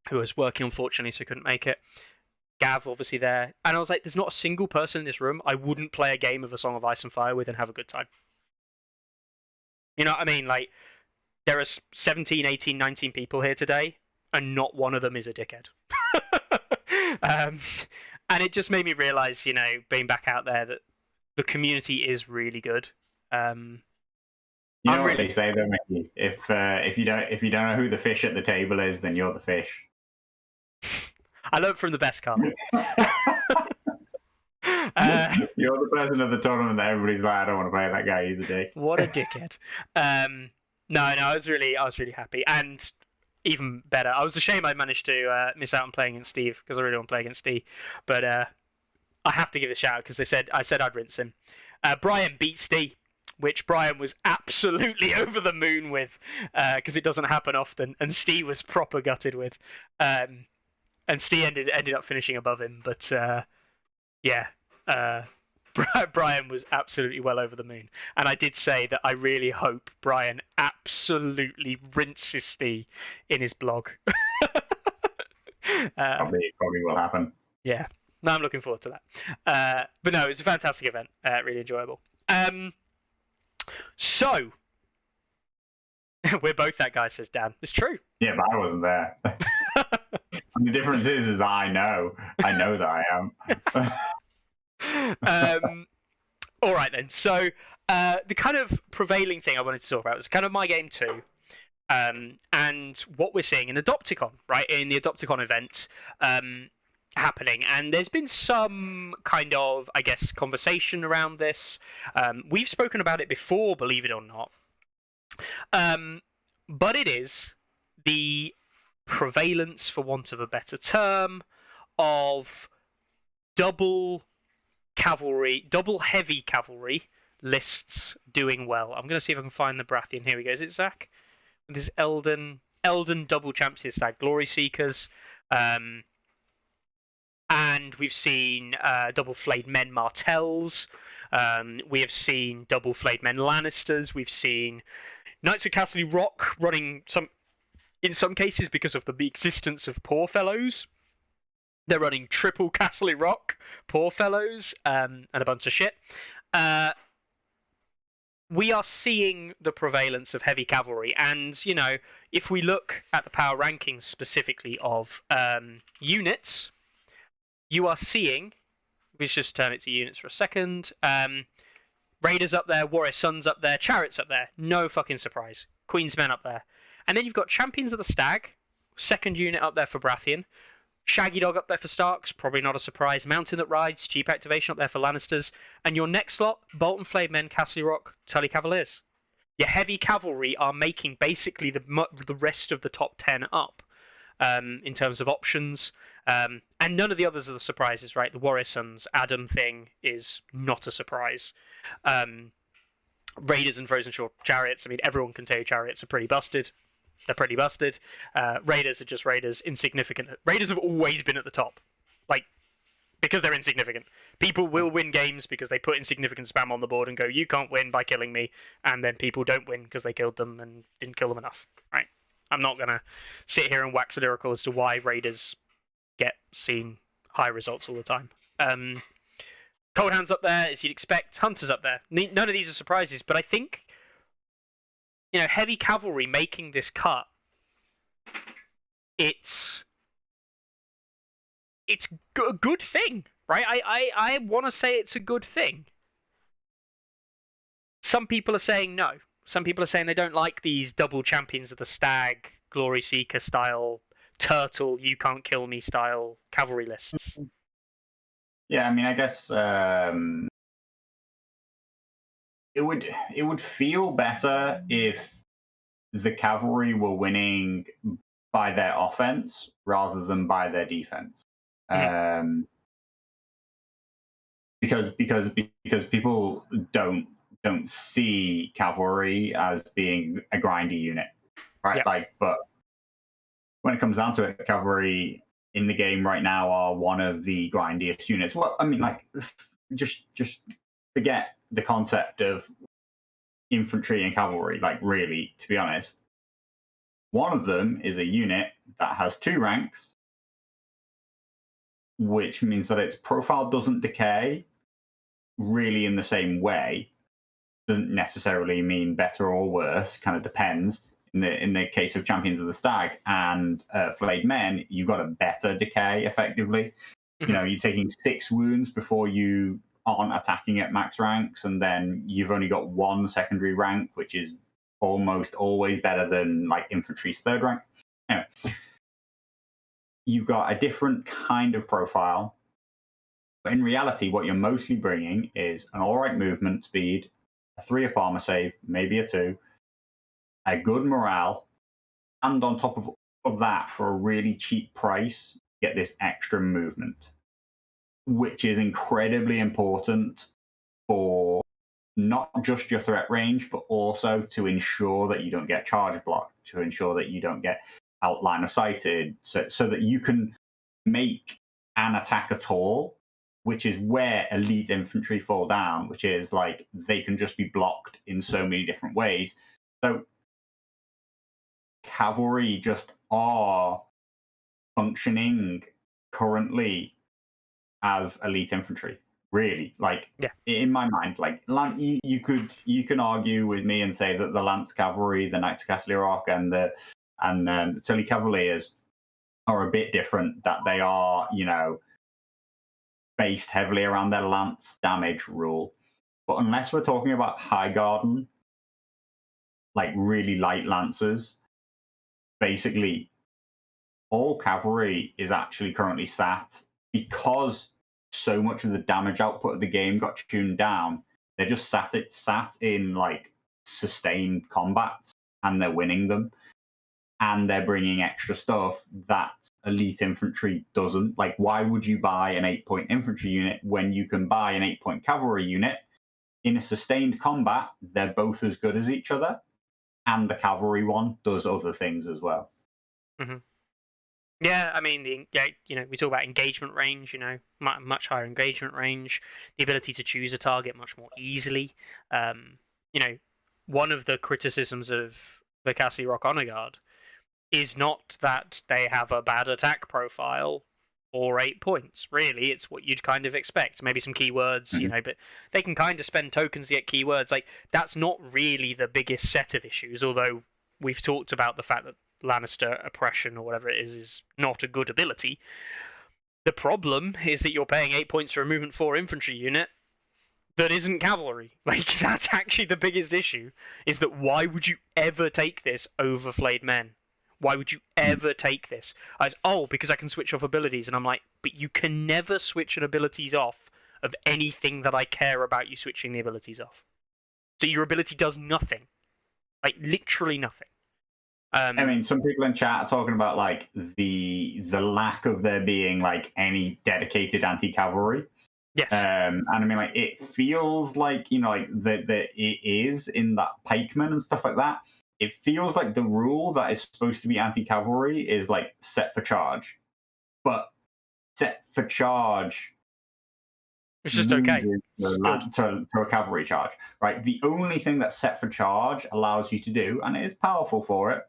who was working unfortunately, so couldn't make it. Gav obviously there, and I was like, there's not a single person in this room I wouldn't play a game of A Song of Ice and Fire with and have a good time. You know what I mean? Like, there are 17, 18, 19 people here today, and not one of them is a dickhead. And it just made me realize, being back out there, that the community is really good. You know what they say though, Mickey? If you don't know who the fish at the table is, then you're the fish. I learned from the best, Carlo. You're the person of the tournament that everybody's like, I don't want to play that guy. He's a dick. What a dickhead. No, I was really happy, and even better, I was ashamed I managed to miss out on playing against Steve because I really want to play against Steve. But I have to give a shout out because I said I'd rinse him. Brian beat Steve, which Brian was absolutely over the moon with because it doesn't happen often, and Steve was proper gutted with. And Steve ended up finishing above him, but yeah. Brian was absolutely well over the moon, and I did say that I really hope Brian absolutely rinses Steve in his blog. Probably will happen. Yeah, No, I'm looking forward to that. But no, it's a fantastic event. Really enjoyable. So we're both that guy, says Dan. It's true. Yeah, but I wasn't there. And the difference is that I know that I am. All right then. So the kind of prevailing thing I wanted to talk about was kind of my game too, and what we're seeing in Adopticon, right? In the Adopticon event happening, and there's been some kind of, I guess, conversation around this. We've spoken about it before, believe it or not, but it is the prevalence, for want of a better term, of double heavy cavalry lists doing well. I'm going to see if I can find the Baratheon. Here we go. Is it Zach? With his Elden double champs, his Stag Glory Seekers. And we've seen double flayed men Martells. We have seen double flayed men Lannisters. We've seen Knights of Castle Rock running in some cases because of the existence of Poor Fellows. They're running triple Castle Rock, Poor Fellows, and a bunch of shit. We are seeing the prevalence of heavy cavalry, and if we look at the power rankings specifically of units, you are seeing. Let's just turn it to units for a second. Raiders up there, Warrior Sons up there, Chariots up there. No fucking surprise. Queen's Men up there, and then you've got Champions of the Stag, second unit up there for Baratheon. Shaggy Dog up there for Starks, probably not a surprise. Mountain that Rides, cheap activation up there for Lannisters. And your next lot, Bolton Flayed Men, Castle Rock, Tully Cavaliers. Your heavy cavalry are making basically the rest of the top 10 up in terms of options. And none of the others are the surprises, right? The Warrior Sons, Adam thing is not a surprise. Raiders and Frozen Shore Chariots, I mean, everyone can tell you Chariots are pretty busted. They're pretty busted. Raiders are just Raiders, insignificant. Raiders have always been at the top, because they're insignificant. People will win games because they put insignificant spam on the board and go, you can't win by killing me, and then people don't win because they killed them and didn't kill them enough, right? I'm not going to sit here and wax lyrical as to why Raiders get seen high results all the time. Cold Hands up there, as you'd expect. Hunters up there. None of these are surprises, but I think heavy cavalry making this cut, it's a good thing, right? I want to say it's a good thing. Some people are saying no. Some people are saying they don't like these double Champions of the Stag, Glory Seeker style, Turtle, you can't kill me style cavalry lists. Yeah, I mean, I guess it would feel better if the cavalry were winning by their offense rather than by their defense. Because people don't see cavalry as being a grindy unit, right? Yeah. But when it comes down to it, cavalry in the game right now are one of the grindiest units. Well, I mean, just forget the concept of infantry and cavalry. Really, to be honest, one of them is a unit that has 2 ranks, which means that its profile doesn't decay really in the same way. Doesn't necessarily mean better or worse, kind of depends. In the case of Champions of the Stag and Flayed Men, you've got a better decay effectively. Mm-hmm. You're taking 6 wounds before you aren't attacking at max ranks, and then you've only got 1 secondary rank, which is almost always better than infantry's 3rd rank. Anyway, you've got a different kind of profile. But in reality, what you're mostly bringing is an all right movement speed, a 3 up armor save, maybe a 2, a good morale, and on top of that, for a really cheap price, get this extra movement, which is incredibly important for not just your threat range, but also to ensure that you don't get charge blocked, to ensure that you don't get outline of sighted, so that you can make an attack at all, which is where elite infantry fall down, which is they can just be blocked in so many different ways. So cavalry just are functioning currently as elite infantry. Really, like Yeah. in my mind, like you can argue with me and say that the lance cavalry, the Knights of Castle Rock, and the Tully Cavaliers are a bit different. That they are, based heavily around their lance damage rule. But unless we're talking about Highgarden, like really light lancers, basically all cavalry is actually currently sat because so much of the damage output of the game got tuned down. They're just sat in like sustained combats, and they're winning them, and they're bringing extra stuff that elite infantry doesn't. Like, why would you buy an 8-point infantry unit when you can buy an 8-point cavalry unit in a sustained combat? They're both as good as each other, and the cavalry one does other things as well. Mm-hmm. Yeah, I mean, we talk about engagement range, much higher engagement range, the ability to choose a target much more easily. One of the criticisms of the Castle Rock Honor Guard is not that they have a bad attack profile or 8 points. Really, it's what you'd kind of expect. Maybe some keywords, but they can kind of spend tokens to get keywords. Like, that's not really the biggest set of issues, although we've talked about the fact that Lannister oppression or whatever it is not a good ability. The problem is that you're paying 8 points for a movement 4 infantry unit that isn't cavalry. Like, that's actually the biggest issue, is that why would you ever take this over flayed men? Why would you ever take this? Because I can switch off abilities. And I'm like, but you can never switch an abilities off of anything that I care about you switching the abilities off. So your ability does nothing. Like, literally nothing. I mean, some people in chat are talking about like the lack of there being like any dedicated anti-cavalry. Yes. And I mean, like, it feels like like that it is in that pikemen and stuff like that. It feels like the rule that is supposed to be anti-cavalry is like set for charge, but set for charge. It's just okay. To a cavalry charge, right? The only thing that set for charge allows you to do, and it is powerful for it,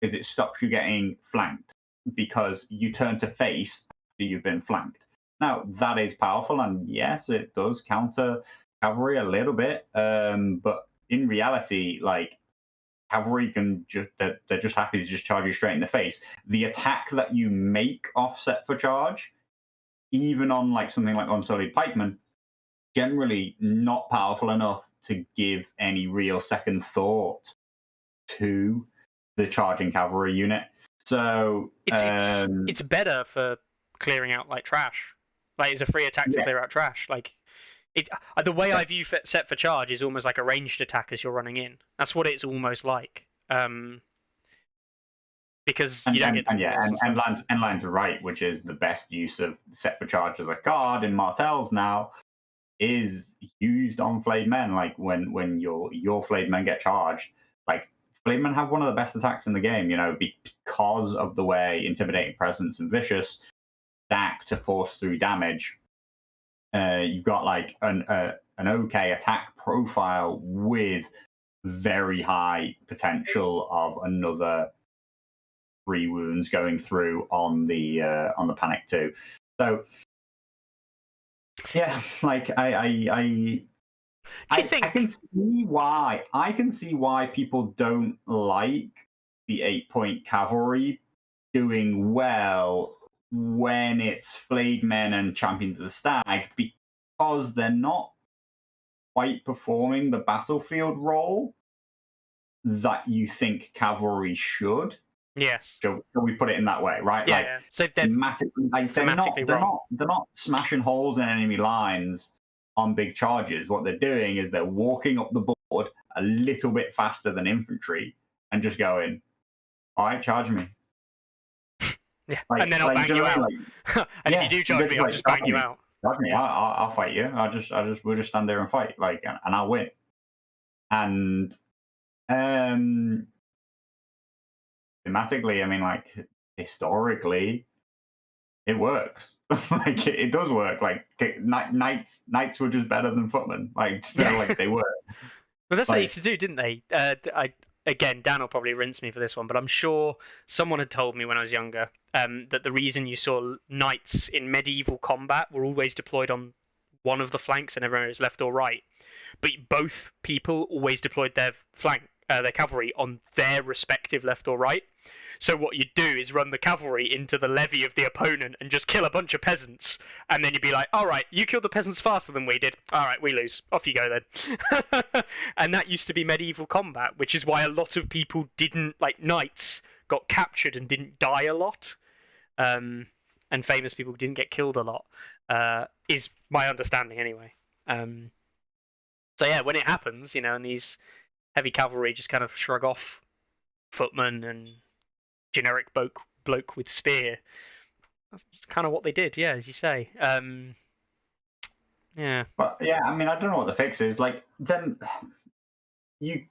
is it stops you getting flanked because you turn to face after you've been flanked. Now, that is powerful, and yes, it does counter cavalry a little bit, but in reality, like, cavalry they're just happy to just charge you straight in the face. The attack that you make offset for charge, even on like something like Unsullied Pikemen, generally not powerful enough to give any real second thought to the charging cavalry unit. So it's better for clearing out like trash. Like, it's a free attack to clear out trash. Like, the way I view set for charge is almost like a ranged attack as you're running in. That's what it's almost like. Because you don't get and Lands are right, which is the best use of set for charge as a card in Martells now, is used on flayed men. Like, when your flayed men get charged, like, flayed men have one of the best attacks in the game, because of the way Intimidating Presence and Vicious stack to force through damage. You've got like an okay attack profile with very high potential of another 3 wounds going through on the panic too. So yeah, like I can see why people don't like the 8-point cavalry doing well when it's flayed men and champions of the stag, because they're not quite performing the battlefield role that you think cavalry should. Yes. Shall we put it in that way, right? Yeah. Like, yeah. So they're not smashing holes in enemy lines on big charges. What they're doing is they're walking up the board a little bit faster than infantry and just going, all right, charge me. Yeah, like, and then I'll bang you out. And if you do charge me, I'll just bang you out. Charge me, I'll fight you. We'll just stand there and fight, like, and I'll win. And thematically, I mean, like, historically, it works. Like, it does work. Like, knights were just better than footmen. Like, like they were. Well, that's what they used to do, didn't they? again, Dan will probably rinse me for this one, but I'm sure someone had told me when I was younger that the reason you saw knights in medieval combat were always deployed on one of the flanks and everyone is left or right, but both people always deployed their their cavalry on their respective left or right. So what you'd do is run the cavalry into the levy of the opponent and just kill a bunch of peasants, and then you'd be like, all right, you killed the peasants faster than we did. All right, we lose. Off you go then. And that used to be medieval combat, which is why a lot of people didn't, like knights, got captured and didn't die a lot, and famous people didn't get killed a lot, is my understanding anyway. So yeah, when it happens, and these heavy cavalry just kind of shrug off footmen and generic bloke with spear. That's kind of what they did, yeah, as you say. Yeah. But yeah, I mean, I don't know what the fix is. Like, then you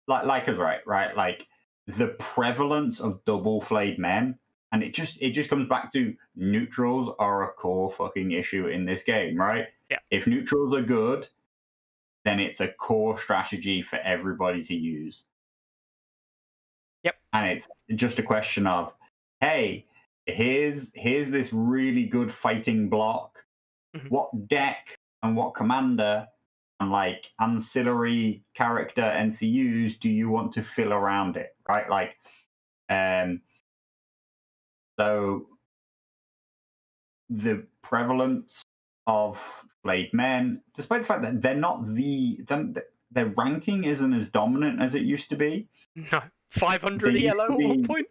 like us, right? Like the prevalence of double flayed men, and it just comes back to neutrals are a core fucking issue in this game, right? Yeah. If neutrals are good, then it's a core strategy for everybody to use. Yep. And it's just a question of, hey, here's this really good fighting block. Mm-hmm. What deck and what commander and like ancillary character NCUs do you want to fill around it, right? Like, so the prevalence of flayed men, despite the fact that they're not their ranking isn't as dominant as it used to be. No, 500 ELO at one point.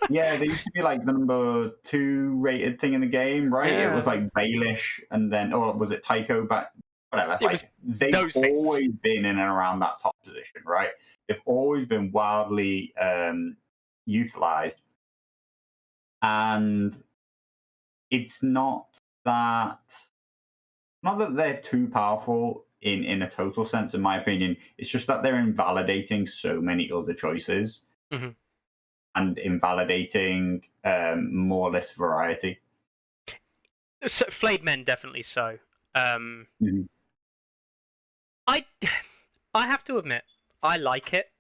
Yeah, they used to be like the number 2 rated thing in the game, right? Yeah. It was like Baelish, and then, or was it Tycho back? Whatever. They've always been in and around that top position, right? They've always been wildly utilized, and it's not that they're too powerful in a total sense, in my opinion. It's just that they're invalidating so many other choices. Mm-hmm. And invalidating more or less variety. So, flayed men, definitely so. Mm-hmm. I have to admit, I like it.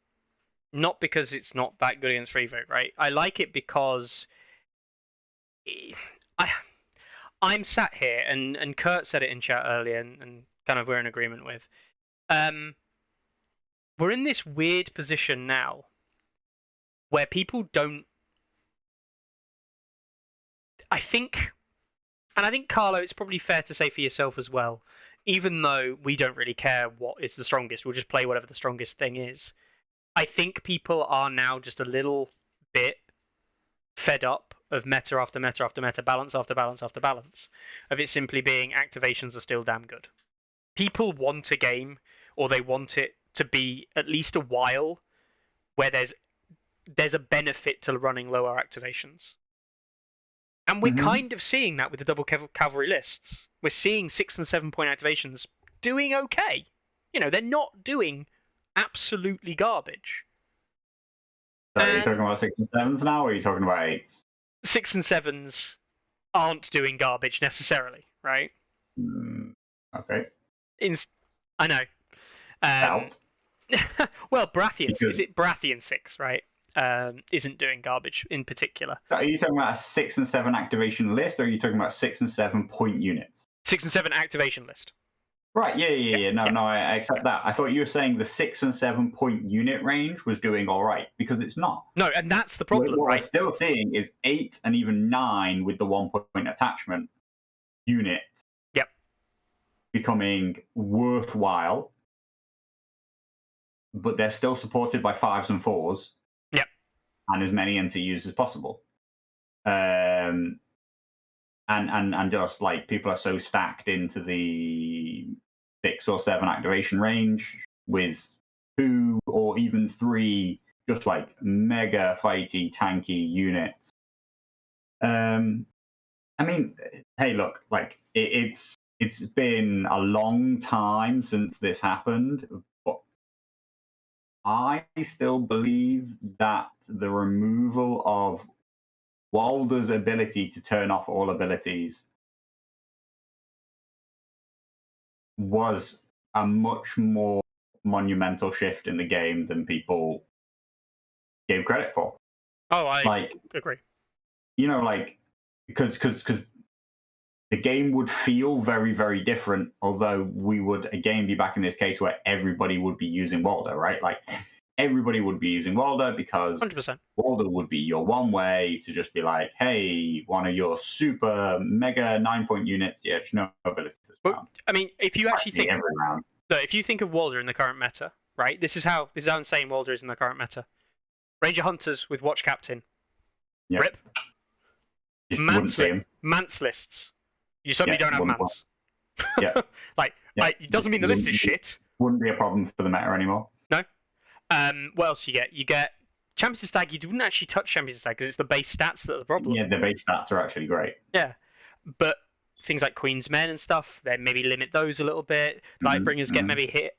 Not because it's not that good against free vote, right? I like it because I'm sat here, and Kurt said it in chat earlier, and kind of we're in agreement with. We're in this weird position now where people don't. I think Carlo, it's probably fair to say for yourself as well, even though we don't really care what is the strongest, we'll just play whatever the strongest thing is. I think people are now just a little bit fed up of meta after meta after meta, balance after balance after balance, of it simply being activations are still damn good. People want a game, or they want it to be at least a while where there's a benefit to running lower activations. And we're kind of seeing that with the double cavalry lists. We're seeing 6 and 7 point activations doing okay. They're not doing absolutely garbage. So are you talking about 6 and 7s now, or are you talking about 8s? 6 and 7s aren't doing garbage necessarily, right? Okay. I know. Well, Baratheon, is it Baratheon 6, right? Isn't doing garbage in particular. Are you talking about a 6 and 7 activation list, or are you talking about 6 and 7 point units? 6 and 7 activation list. Right, yeah. No, I accept that. I thought you were saying the 6 and 7 point unit range was doing all right, because it's not. No, and that's the problem, what right? we're still seeing is 8 and even 9 with the 1 point attachment units. Yep. Becoming worthwhile, but they're still supported by 5s and 4s. Yep. And as many NCUs as possible. And just like people are so stacked into the 6 or 7 activation range with 2 or even 3 just like mega fighty tanky units. I mean, hey, look, like it's been a long time since this happened, but I still believe that the removal of Walder's ability to turn off all abilities was a much more monumental shift in the game than people gave credit for. Oh, I agree. Like because the game would feel very, very different, although we would again be back in this case where everybody would be using Walder, right? Like everybody would be using Walder because 100%. Walder would be your one way to just be like, hey, one of your super mega 9-point units, yeah, no abilities this round. I mean, if you actually think every round. No, if you think of Walder in the current meta, right? This is how I'm saying Walder is in the current meta. Ranger Hunters with Watch Captain. Yep. Rip. Mance lists. You suddenly don't have Mance. Yeah. It doesn't mean the list is shit. Wouldn't be a problem for the meta anymore. No. What else you get? You get Champions Stag. You wouldn't actually touch Champions Stag because it's the base stats that are the problem. Yeah, the base stats are actually great. Yeah, but things like Queen's Men and stuff, then maybe limit those a little bit. Lightbringers get maybe hit.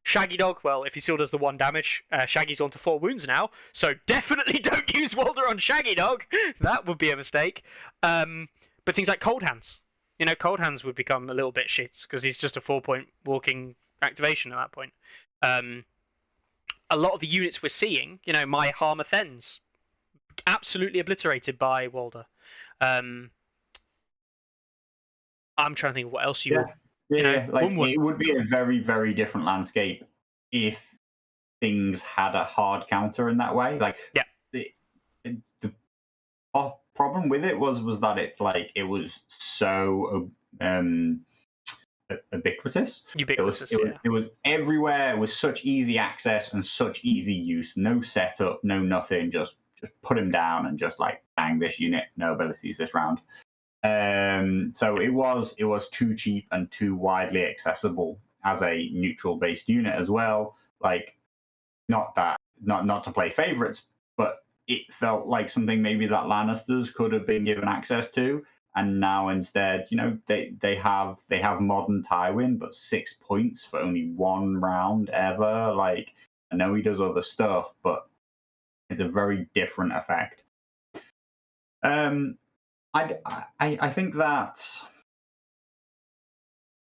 Shaggy Dog, well, if he still does the 1 damage, Shaggy's on to 4 wounds now, so definitely don't use Walder on Shaggy Dog. That would be a mistake. But things like Cold Hands. Cold Hands would become a little bit shit because he's just a 4-point walking activation at that point. A lot of the units we're seeing, my Harmathens, absolutely obliterated by Walder. I'm trying to think of what else you would. It would be a very, very different landscape if things had a hard counter in that way. The problem with it was that it's like it was so ubiquitous. It was everywhere. It was such easy access and such easy use. No setup, no nothing. Just put him down and just like bang this unit. No abilities this round. So it was too cheap and too widely accessible as a neutral based unit as well. Like not to play favorites, but it felt like something maybe that Lannisters could have been given access to, and now instead, they have modern Tywin, but 6 points for only 1 round ever. Like I know he does other stuff, but it's a very different effect. I think that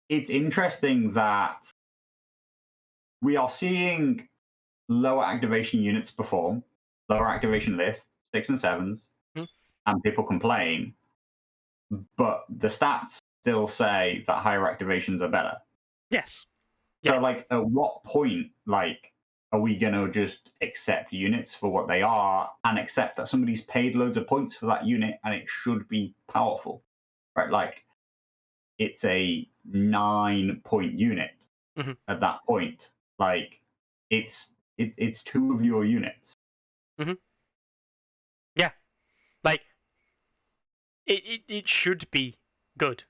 it's interesting that we are seeing lower activation units perform, lower activation lists, 6 and 7s, and people complain, but the stats still say that higher activations are better. Yes. So, at what point, are we going to just accept units for what they are and accept that somebody's paid loads of points for that unit and it should be powerful, right? It's a 9-point unit at that point. It's 2 of your units. Yeah, it should be good.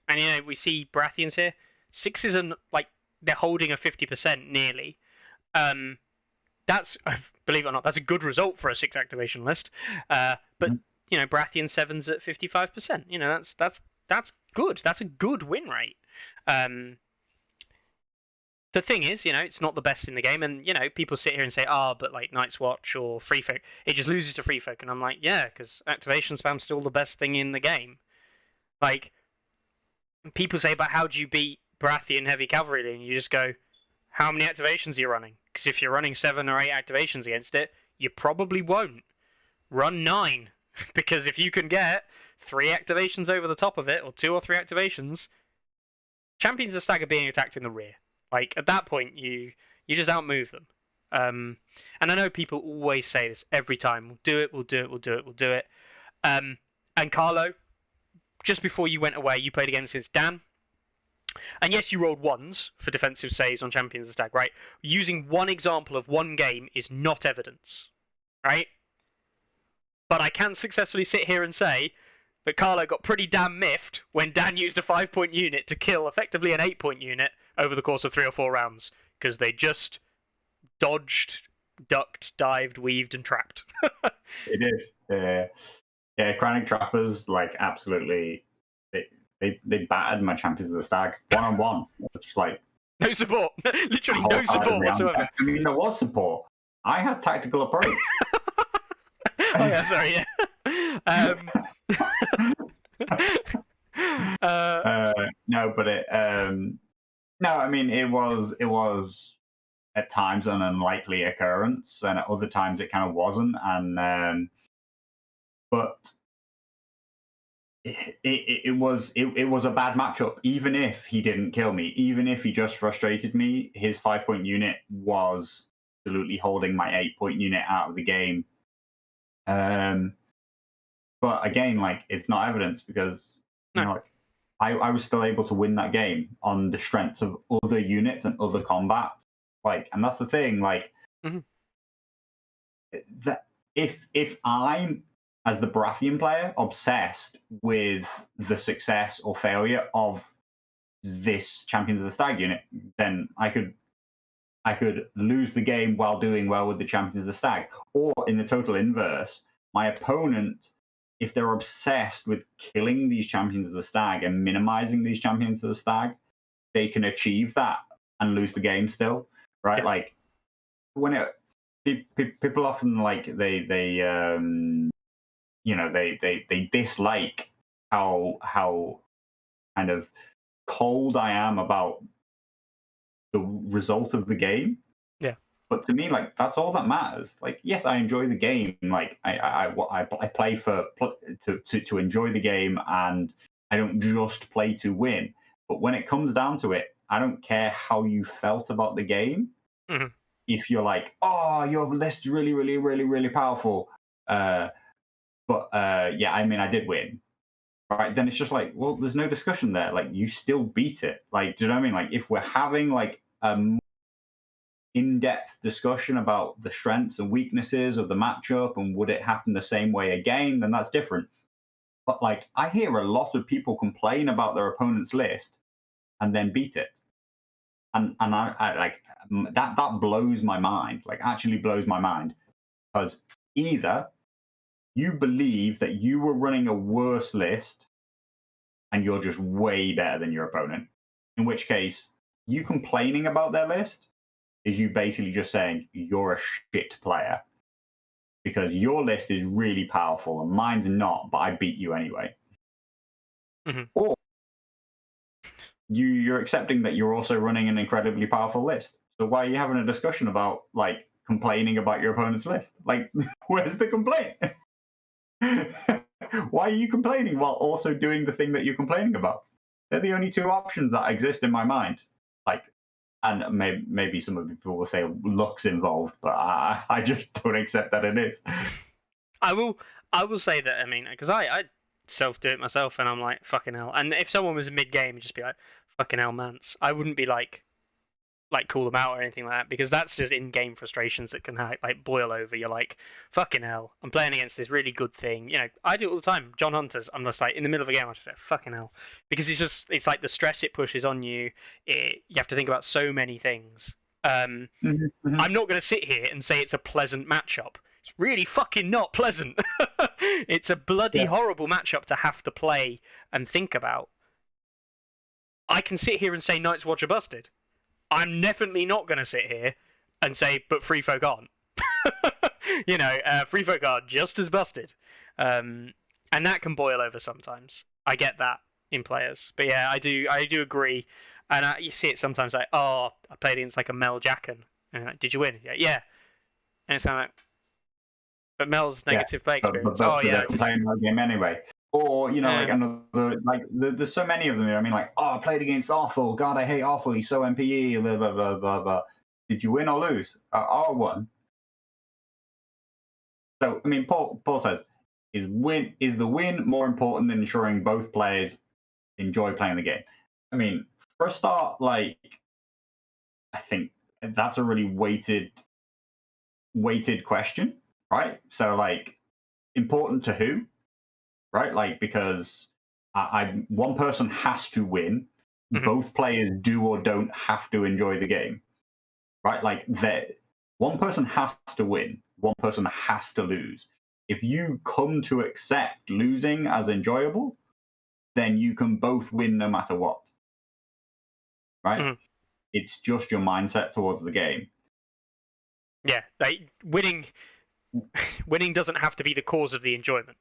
And we see Baratheons here. 6s are they're holding a 50% nearly. That's, believe it or not, that's a good result for a 6 activation list. But Baratheon 7s at 55%. That's good. That's a good win rate. The thing is, it's not the best in the game, and people sit here and say, but Night's Watch or Free Folk, it just loses to Free Folk, and I'm like, yeah, because activation spam's still the best thing in the game. People say, but how do you beat Baratheon heavy cavalry? And you just go, how many activations are you running? Because if you're running 7 or 8 activations against it, you probably won't. Run 9, because if you can get 3 activations over the top of it, or 2 or 3 activations, champions of Stag are being attacked in the rear. At that point, you just outmove them. And I know people always say this every time. We'll do it. And Carlo, just before you went away, you played against Dan. And yes, you rolled 1s for defensive saves on Champions of Stag, right? Using one example of one game is not evidence, right? But I can successfully sit here and say that Carlo got pretty damn miffed when Dan used a 5-point unit to kill effectively an 8-point unit over the course of 3 or 4 rounds, because they just dodged, ducked, dived, weaved, and trapped. They did. Yeah, Chronic Trappers, absolutely, they battered my Champions of the Stag 1-on-1. Just no support. Literally no support whatsoever. I mean, there was support. I had tactical approach. Oh yeah, sorry, yeah. No, but No, I mean it was at times an unlikely occurrence, and at other times it kind of wasn't. And but it was a bad matchup. Even if he didn't kill me, even if he just frustrated me, his 5 point unit was absolutely holding my 8 point unit out of the game. But again, like it's not evidence because No. like I was still able to win that game on the strengths of other units and other combats. Like, and that's the thing. Like Mhm. that if I'm as the Baratheon player obsessed with the success or failure of this Champions of the Stag unit, then I could lose the game while doing well with the Champions of the Stag. Or in the total inverse, my opponent, if they're obsessed with killing these Champions of the Stag and minimizing these Champions of the Stag, they can achieve that and lose the game still, right? Yeah. Like when people often like they dislike how kind of cold I am about the result of the game. Yeah. But to me, like that's all that matters. Like, yes, I enjoy the game. Like, I play to enjoy the game, and I don't just play to win. But when it comes down to it, I don't care how you felt about the game. Mhm. If you're like, oh, your list is really, really, really, really powerful, yeah, I mean, I did win. Right, then it's just like, well, there's no discussion there. Like, you still beat it. Like, do you know what I mean? Like, if we're having like a in-depth discussion about the strengths and weaknesses of the matchup and would it happen the same way again, then that's different. But like, I hear a lot of people complain about their opponent's list and then beat it, and I like that blows my mind. Like, actually blows my mind because either you believe that you were running a worse list and you're just way better than your opponent, in which case you complaining about their list is you basically just saying you're a shit player because your list is really powerful and mine's not, but I beat you anyway. Mhm. Or you're accepting that you're also running an incredibly powerful list. So why are you having a discussion about like complaining about your opponent's list? Like, where's the complaint? Why are you complaining while also doing the thing that you're complaining about? They're the only two options that exist in my mind. Like, and maybe some of the people will say luck's involved, but I just don't accept that it is. I will say that, I mean, because I self do it myself, and I'm like, fucking hell. And if someone was mid game, it'd just be like, fucking hell, Mance. I wouldn't be like call them out or anything like that, because that's just in game frustrations that can like boil over. You're like, fucking hell, I'm playing against this really good thing. You know, I do it all the time. John Hunters, I'm just like in the middle of a game, I just like, fucking hell, because it's like the stress it pushes on you. You have to think about so many things. I'm not going to sit here and say it's a pleasant matchup. It's really fucking not pleasant. It's a bloody horrible matchup to have to play and think about. I can sit here and say Night's Watch are busted. I'm definitely not going to sit here and say, but Free Folk aren't. Free Folk are just as busted. And that can boil over sometimes. I get that in players. But yeah, I do agree. And you see it sometimes like, oh, I played against like a Mel Jacken. And like, did you win? Yeah. And it's kind of like, but Mel's negative play experience. But they're playing the game anyway. Or, like another, like, there's so many of them. I mean, like, oh, I played against Arthur. God, I hate Arthur. He's so MPE. Blah, blah, blah, blah, blah. Did you win or lose? I won. So, I mean, Paul says, is the win more important than ensuring both players enjoy playing the game? I mean, for a start, like, I think that's a really weighted question, right? So, like, important to who? Right? Like, because one person has to win. Mm-hmm. Both players do or don't have to enjoy the game, right? Like, one person has to win, one person has to lose. If you come to accept losing as enjoyable, then you can both win no matter what, right? Mm-hmm. It's just your mindset towards the game. Yeah, winning doesn't have to be the cause of the enjoyment.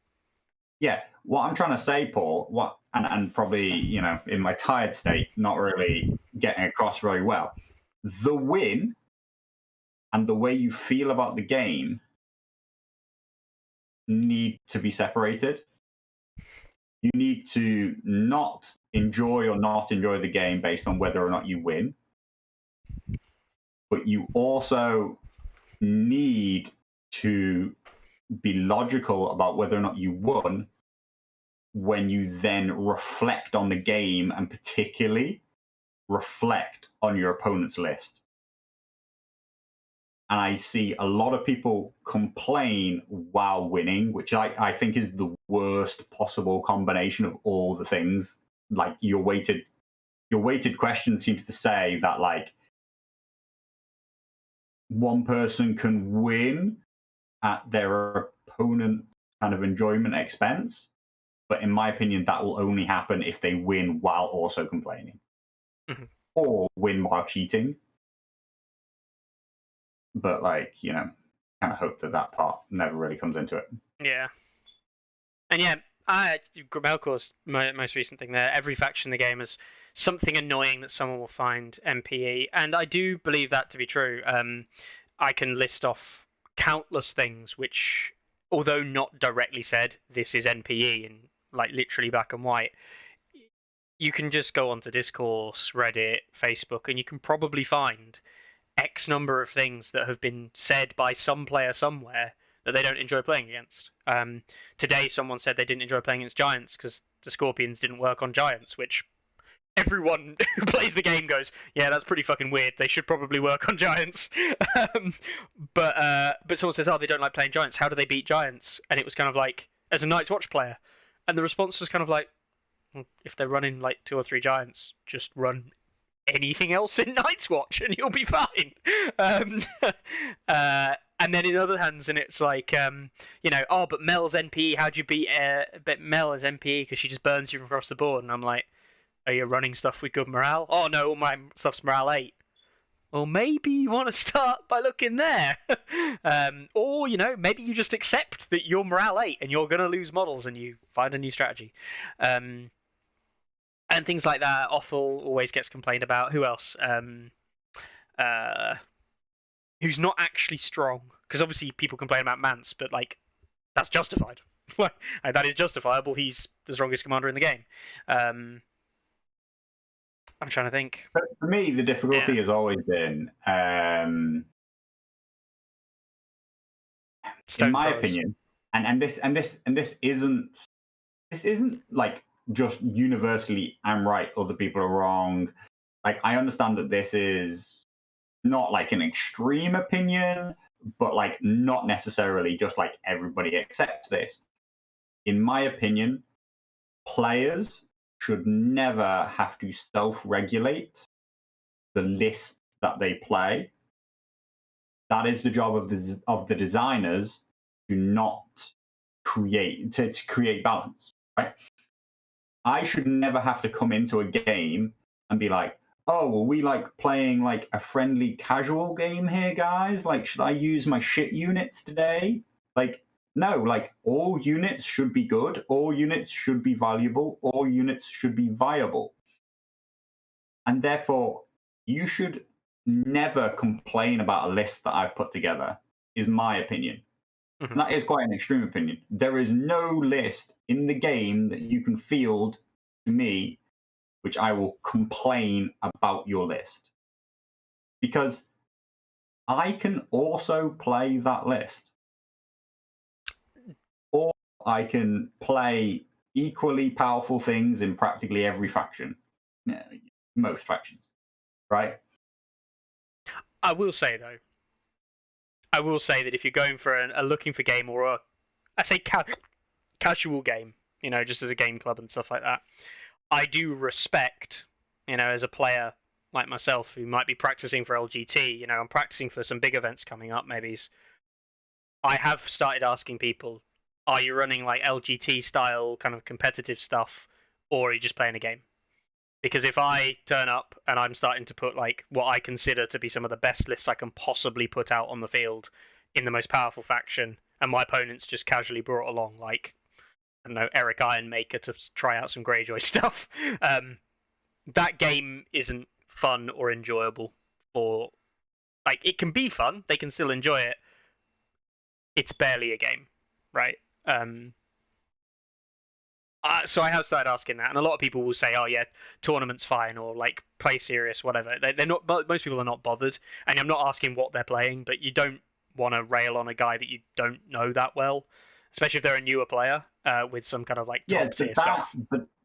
Yeah, what I'm trying to say, Paul, and probably, in my tired state, not really getting across very well. The win and the way you feel about the game need to be separated. You need to not enjoy or not enjoy the game based on whether or not you win. But you also need to be logical about whether or not you won when you then reflect on the game and particularly reflect on your opponent's list. And I see a lot of people complain while winning, which I think is the worst possible combination of all the things. Like your weighted question seems to say that like one person can win at their opponent kind of enjoyment expense. But in my opinion, that will only happen if they win while also complaining. Mm-hmm. Or win while cheating. But like, you know, kind of hope that part never really comes into it. Yeah. And yeah, Melkor's most recent thing there. Every faction in the game is something annoying that someone will find MPE, and I do believe that to be true. I can list off countless things which, although not directly said, this is NPE and like literally black and white, you can just go onto Discourse, Reddit, Facebook, and you can probably find X number of things that have been said by some player somewhere that they don't enjoy playing against. Today, someone said they didn't enjoy playing against Giants because the Scorpions didn't work on Giants, which everyone who plays the game goes, yeah, that's pretty fucking weird. They should probably work on Giants. But someone says, oh, they don't like playing Giants. How do they beat Giants? And it was kind of like, as a Night's Watch player. And the response was kind of like, well, if they're running like 2 or 3 Giants, just run anything else in Night's Watch and you'll be fine. And then in other hands, and it's like, you know, oh, but Mel's NPE, how'd you beat Mel as NPE because she just burns you from across the board? And I'm like, are you running stuff with good morale? Oh no, all my stuff's morale 8. Well, maybe you want to start by looking there. Or, you know, maybe you just accept that you're morale 8 and you're going to lose models and you find a new strategy. And things like that. Offal always gets complained about. Who else? Who's not actually strong? Because obviously people complain about Mance, but like that's justified. That is justifiable. He's the strongest commander in the game. I'm trying to think. But for me, the difficulty has always been, in my opinion, and this isn't like just universally I'm right, other people are wrong. Like I understand that this is not like an extreme opinion, but like not necessarily just like everybody accepts this. In my opinion, players should never have to self-regulate the list that they play. That is the job of the designers to not create balance, right? I should never have to come into a game and be like, oh, well, we like playing like a friendly casual game here, guys. Like, should I use my shit units today? Like, no, like all units should be good. All units should be valuable. All units should be viable. And therefore, you should never complain about a list that I've put together, is my opinion. Mm-hmm. And that is quite an extreme opinion. There is no list in the game that you can field to me which I will complain about your list. Because I can also play that list. Or I can play equally powerful things in practically every faction. Most factions, right? I will say, though, that if you're going for a looking for game or I say casual game, you know, just as a game club and stuff like that, I do respect, you know, as a player like myself who might be practicing for LGT, you know, I'm practicing for some big events coming up, maybe. I have started asking people, are you running like LGT style kind of competitive stuff, or are you just playing a game? Because if I turn up and I'm starting to put like what I consider to be some of the best lists I can possibly put out on the field in the most powerful faction, and my opponent's just casually brought along like, I don't know, Eric Ironmaker to try out some Greyjoy stuff, that game isn't fun or enjoyable, or like it can be fun, they can still enjoy it. It's barely a game, right? So I have started asking that, and a lot of people will say, "Oh yeah, tournament's fine," or like play serious, whatever. They're not. Most people are not bothered, and I'm not asking what they're playing, but you don't want to rail on a guy that you don't know that well, especially if they're a newer player with some kind of like top tier stuff.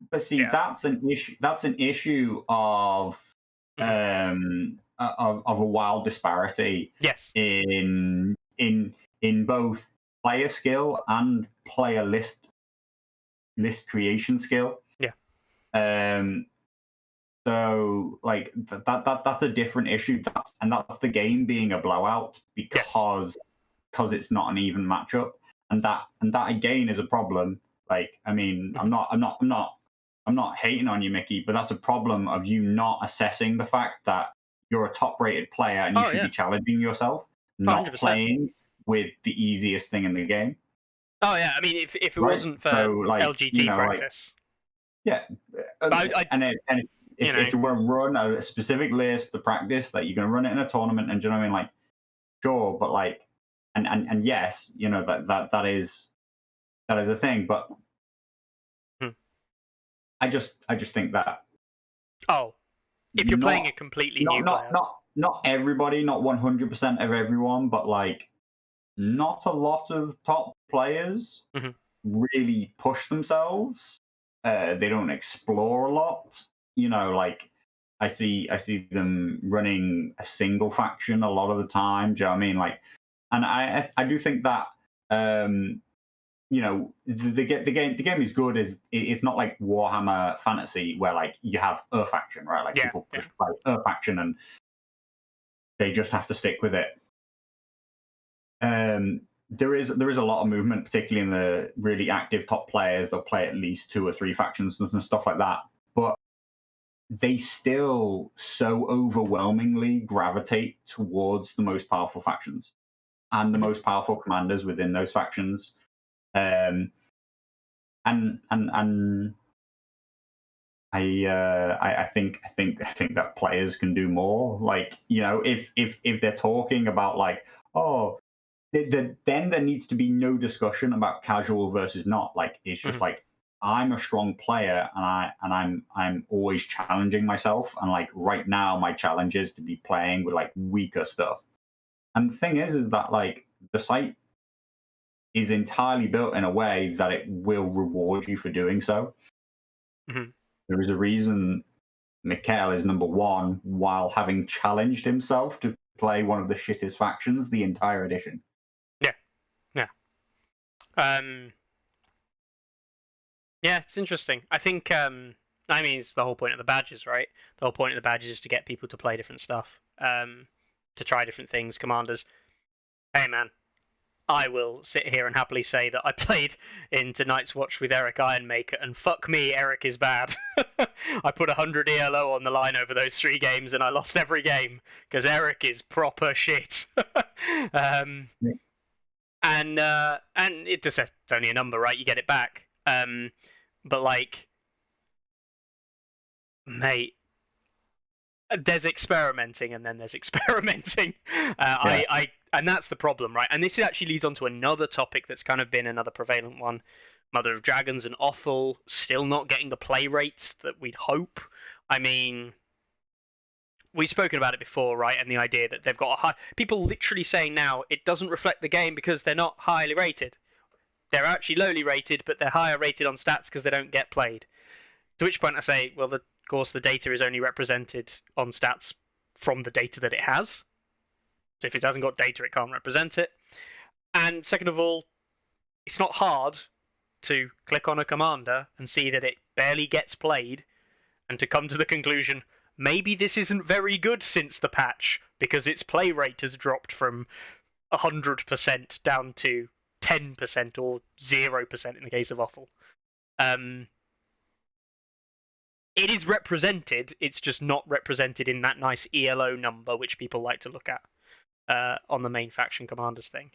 But see, Yeah. that's an issue. That's an issue of of a wild disparity. Yes. In both player skill and player list creation skill. Yeah. So like that's a different issue. That's the game being a blowout because it's not an even matchup, and that again is a problem. Like, I mean, I'm not hating on you, Mickey, but that's a problem of you not assessing the fact that you're a top-rated player and you should be challenging yourself, not 100%. playing with the easiest thing in the game. Oh yeah, I mean, if it wasn't for LGT practice, if you want to run a specific list to practice, that you're going to run it in a tournament, and do you know what I mean? Like, sure, but like, and yes, that is a thing, but I just think that if you're playing a completely new player, not everybody, not 100% of everyone, but like, not a lot of top players really push themselves. They don't explore a lot. Like, I see them running a single faction a lot of the time. Do you know what I mean? Like, and I do think that the game is good. It's not like Warhammer Fantasy where like you have a faction, right? Like people just play a faction and they just have to stick with it. There is a lot of movement, particularly in the really active top players. They'll play at least 2 or 3 factions and stuff like that. But they still so overwhelmingly gravitate towards the most powerful factions and the most powerful commanders within those factions. And I think that players can do more. Like, if they're talking about like, then there needs to be no discussion about casual versus not. Like, it's just like, I'm a strong player and I'm always challenging myself. And like right now, my challenge is to be playing with like weaker stuff. And the thing is that like the site is entirely built in a way that it will reward you for doing so. There is a reason Martell is number 1 while having challenged himself to play one of the shittest factions the entire edition. Yeah, it's interesting. I think, it's the whole point of the badges, right? The whole point of the badges is to get people to play different stuff, to try different things. Commanders, hey man, I will sit here and happily say that I played into Night's Watch with Eric Ironmaker, and fuck me, Eric is bad. I put 100 ELO on the line over those 3 games, and I lost every game because Eric is proper shit. And it just it's only a number, right? You get it back. But like, mate, there's experimenting and then there's experimenting. And that's the problem, right? And this actually leads on to another topic that's kind of been another prevalent one. Mother of Dragons and Offal still not getting the play rates that we'd hope. I mean, we've spoken about it before, right? And the idea that they've got a high... People literally saying now it doesn't reflect the game because they're not highly rated. They're actually lowly rated, but they're higher rated on stats because they don't get played. To which point I say, well, of course, the data is only represented on stats from the data that it has. So if it hasn't got data, it can't represent it. And second of all, it's not hard to click on a commander and see that it barely gets played and to come to the conclusion, maybe this isn't very good since the patch because its play rate has dropped from 100% down to 10% or 0% in the case of Offal. It is represented, it's just not represented in that nice ELO number which people like to look at on the main faction commanders thing.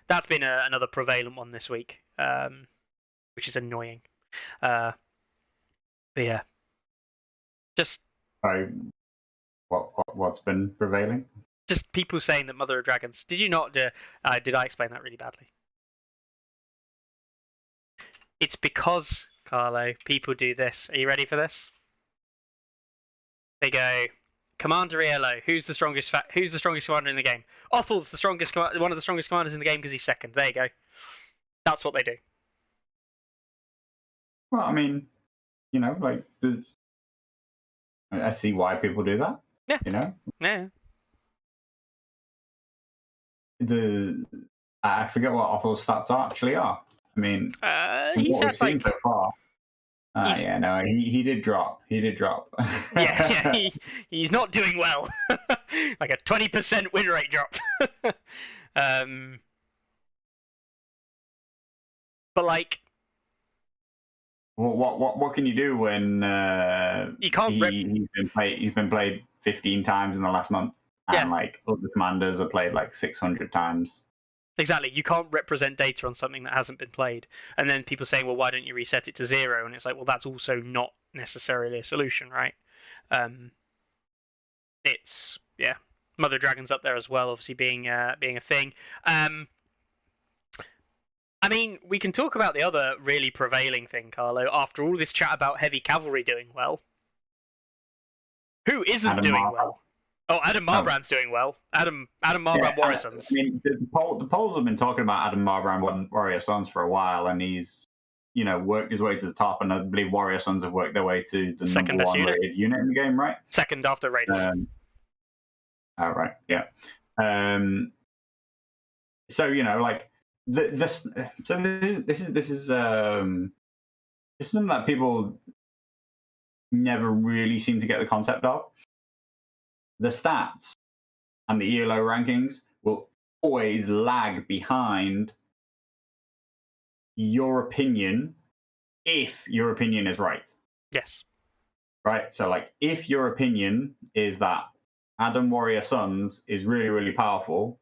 That's been another prevalent one this week, which is annoying. But yeah. Just So what's been prevailing? just people saying that Mother of Dragons. Did you not? Did I explain that really badly? It's because, Carlo, people do this. Are you ready for this? They go, Commander ELO. Who's the strongest? Who's the strongest commander in the game? Othel's the strongest. One of the strongest commanders in the game because he's second. There you go. That's what they do. Well, I mean, you know, like I see why people do that. Yeah. You know. Yeah. I forget what Othel's stats actually are. I mean, He's what we've had seen like. so far. Yeah, no, he did drop. He did drop. Yeah, he's not doing well. Like a 20% win rate drop. But like, what can you do when you can't. he's been played 15 times in the last month, and Yeah. like other commanders are played like 600 times. Exactly. You can't represent data on something that hasn't been played. And then people saying, well, why don't you reset it to 0? And it's like, well, that's also not necessarily a solution, right? It's, yeah. Mother Dragon's up there as well, obviously being a thing. I mean, we can talk about the other really prevailing thing, Carlo. After all this chat about heavy cavalry doing well, who isn't doing well? Oh, Adam Marbrand's doing well. Adam Marbrand, Warrior Sons. I mean, the polls have been talking about Adam Marbrand, Warrior Sons for a while, and he's, you know, worked his way to the top, and I believe Warrior Sons have worked their way to the Second number best one rated unit in the game, right? Second after Raiders. All right, yeah. So you know, like this is something that people never really seem to get the concept of. The stats and the ELO rankings will always lag behind your opinion if your opinion is right. Yes. Right? So, like, if your opinion is that Adam Warrior Sons is really, really powerful,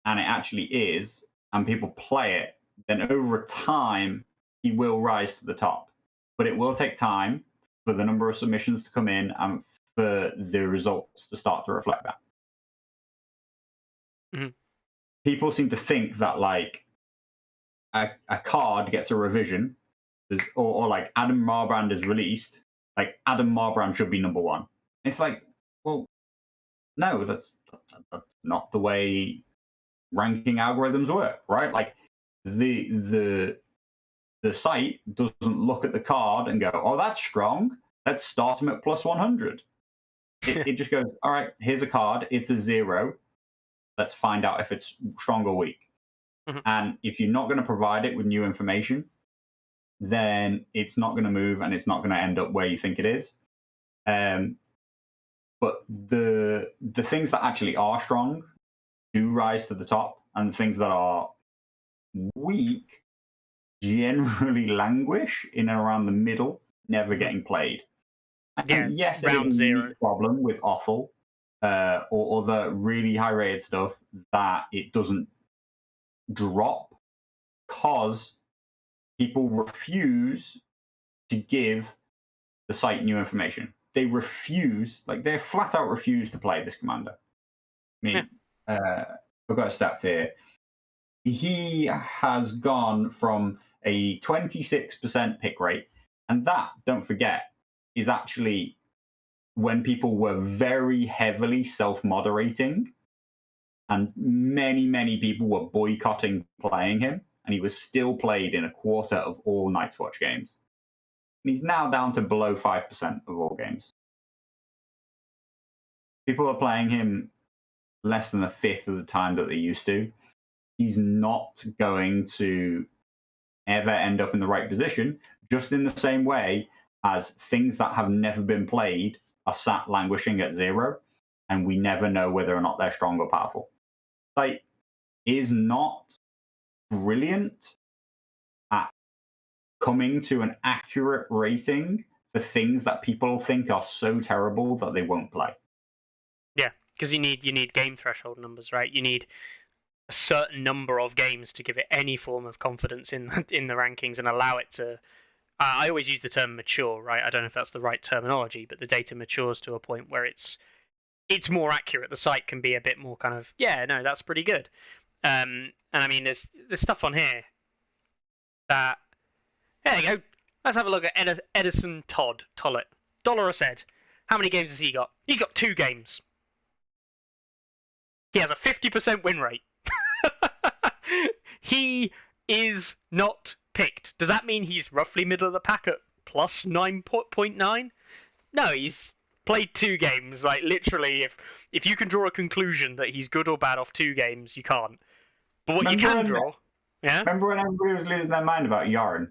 and it actually is, and people play it, then over time, he will rise to the top. But it will take time for the number of submissions to come in and for the results to start to reflect that. Mm-hmm. People seem to think that, like, a card gets a revision, or like Adam Marbrand is released, like Adam Marbrand should be number one. It's like, well, no, that's not the way ranking algorithms work, right? Like the site doesn't look at the card and go, oh, that's strong. Let's start him at plus 100. It just goes, all right, here's a card. It's a 0. Let's find out if it's strong or weak. Mm-hmm. And if you're not going to provide it with new information, then it's not going to move and it's not going to end up where you think it is. But the things that actually are strong do rise to the top, and the things that are weak generally languish in and around the middle, never getting played. And yes, it is a unique problem with Offal or other really high-rated stuff that it doesn't drop because people refuse to give the site new information. They refuse, like they flat out refuse to play this commander. I mean, I've got stats here. He has gone from a 26% pick rate, and that, don't forget, is actually when people were very heavily self-moderating, and many people were boycotting playing him, and he was still played in a quarter of all Night's Watch games. And he's now down to below 5% of all games. People are playing him less than a fifth of the time that they used to. He's not going to ever end up in the right position, just in the same way as things that have never been played are sat languishing at 0, and we never know whether or not they're strong or powerful. Like, is not brilliant at coming to an accurate rating for things that people think are so terrible that they won't play. Yeah, because you need game threshold numbers, right? You need a certain number of games to give it any form of confidence in the rankings and allow it to I always use the term mature, right? I don't know if that's the right terminology, but the data matures to a point where it's more accurate. The site can be a bit more kind of, yeah, no, that's pretty good. And I mean, there's stuff on here that, there you go. Let's have a look at Edison Tollett. Dolores Ed. How many games has he got? He's got 2 games. He has a 50% win rate. He is not picked. Does that mean he's roughly middle of the pack at plus 9.9? No, he's played 2 games. Like, literally, if you can draw a conclusion that he's good or bad off 2 games, you can't. But what you can draw... Yeah? Remember when everybody was losing their mind about Yoren?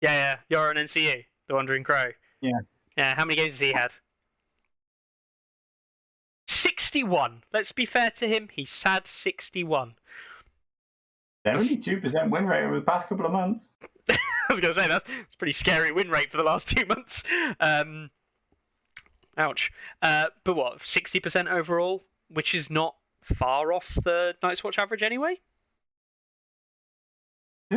Yeah. Yoren NCU, the Wandering Crow. Yeah. Yeah, how many games has he had? 61. Let's be fair to him. He's had 61. 72% win rate over the past couple of months. I was going to say, that's a pretty scary win rate for the last 2 months. Ouch. But what, 60% overall? Which is not far off the Night's Watch average anyway? I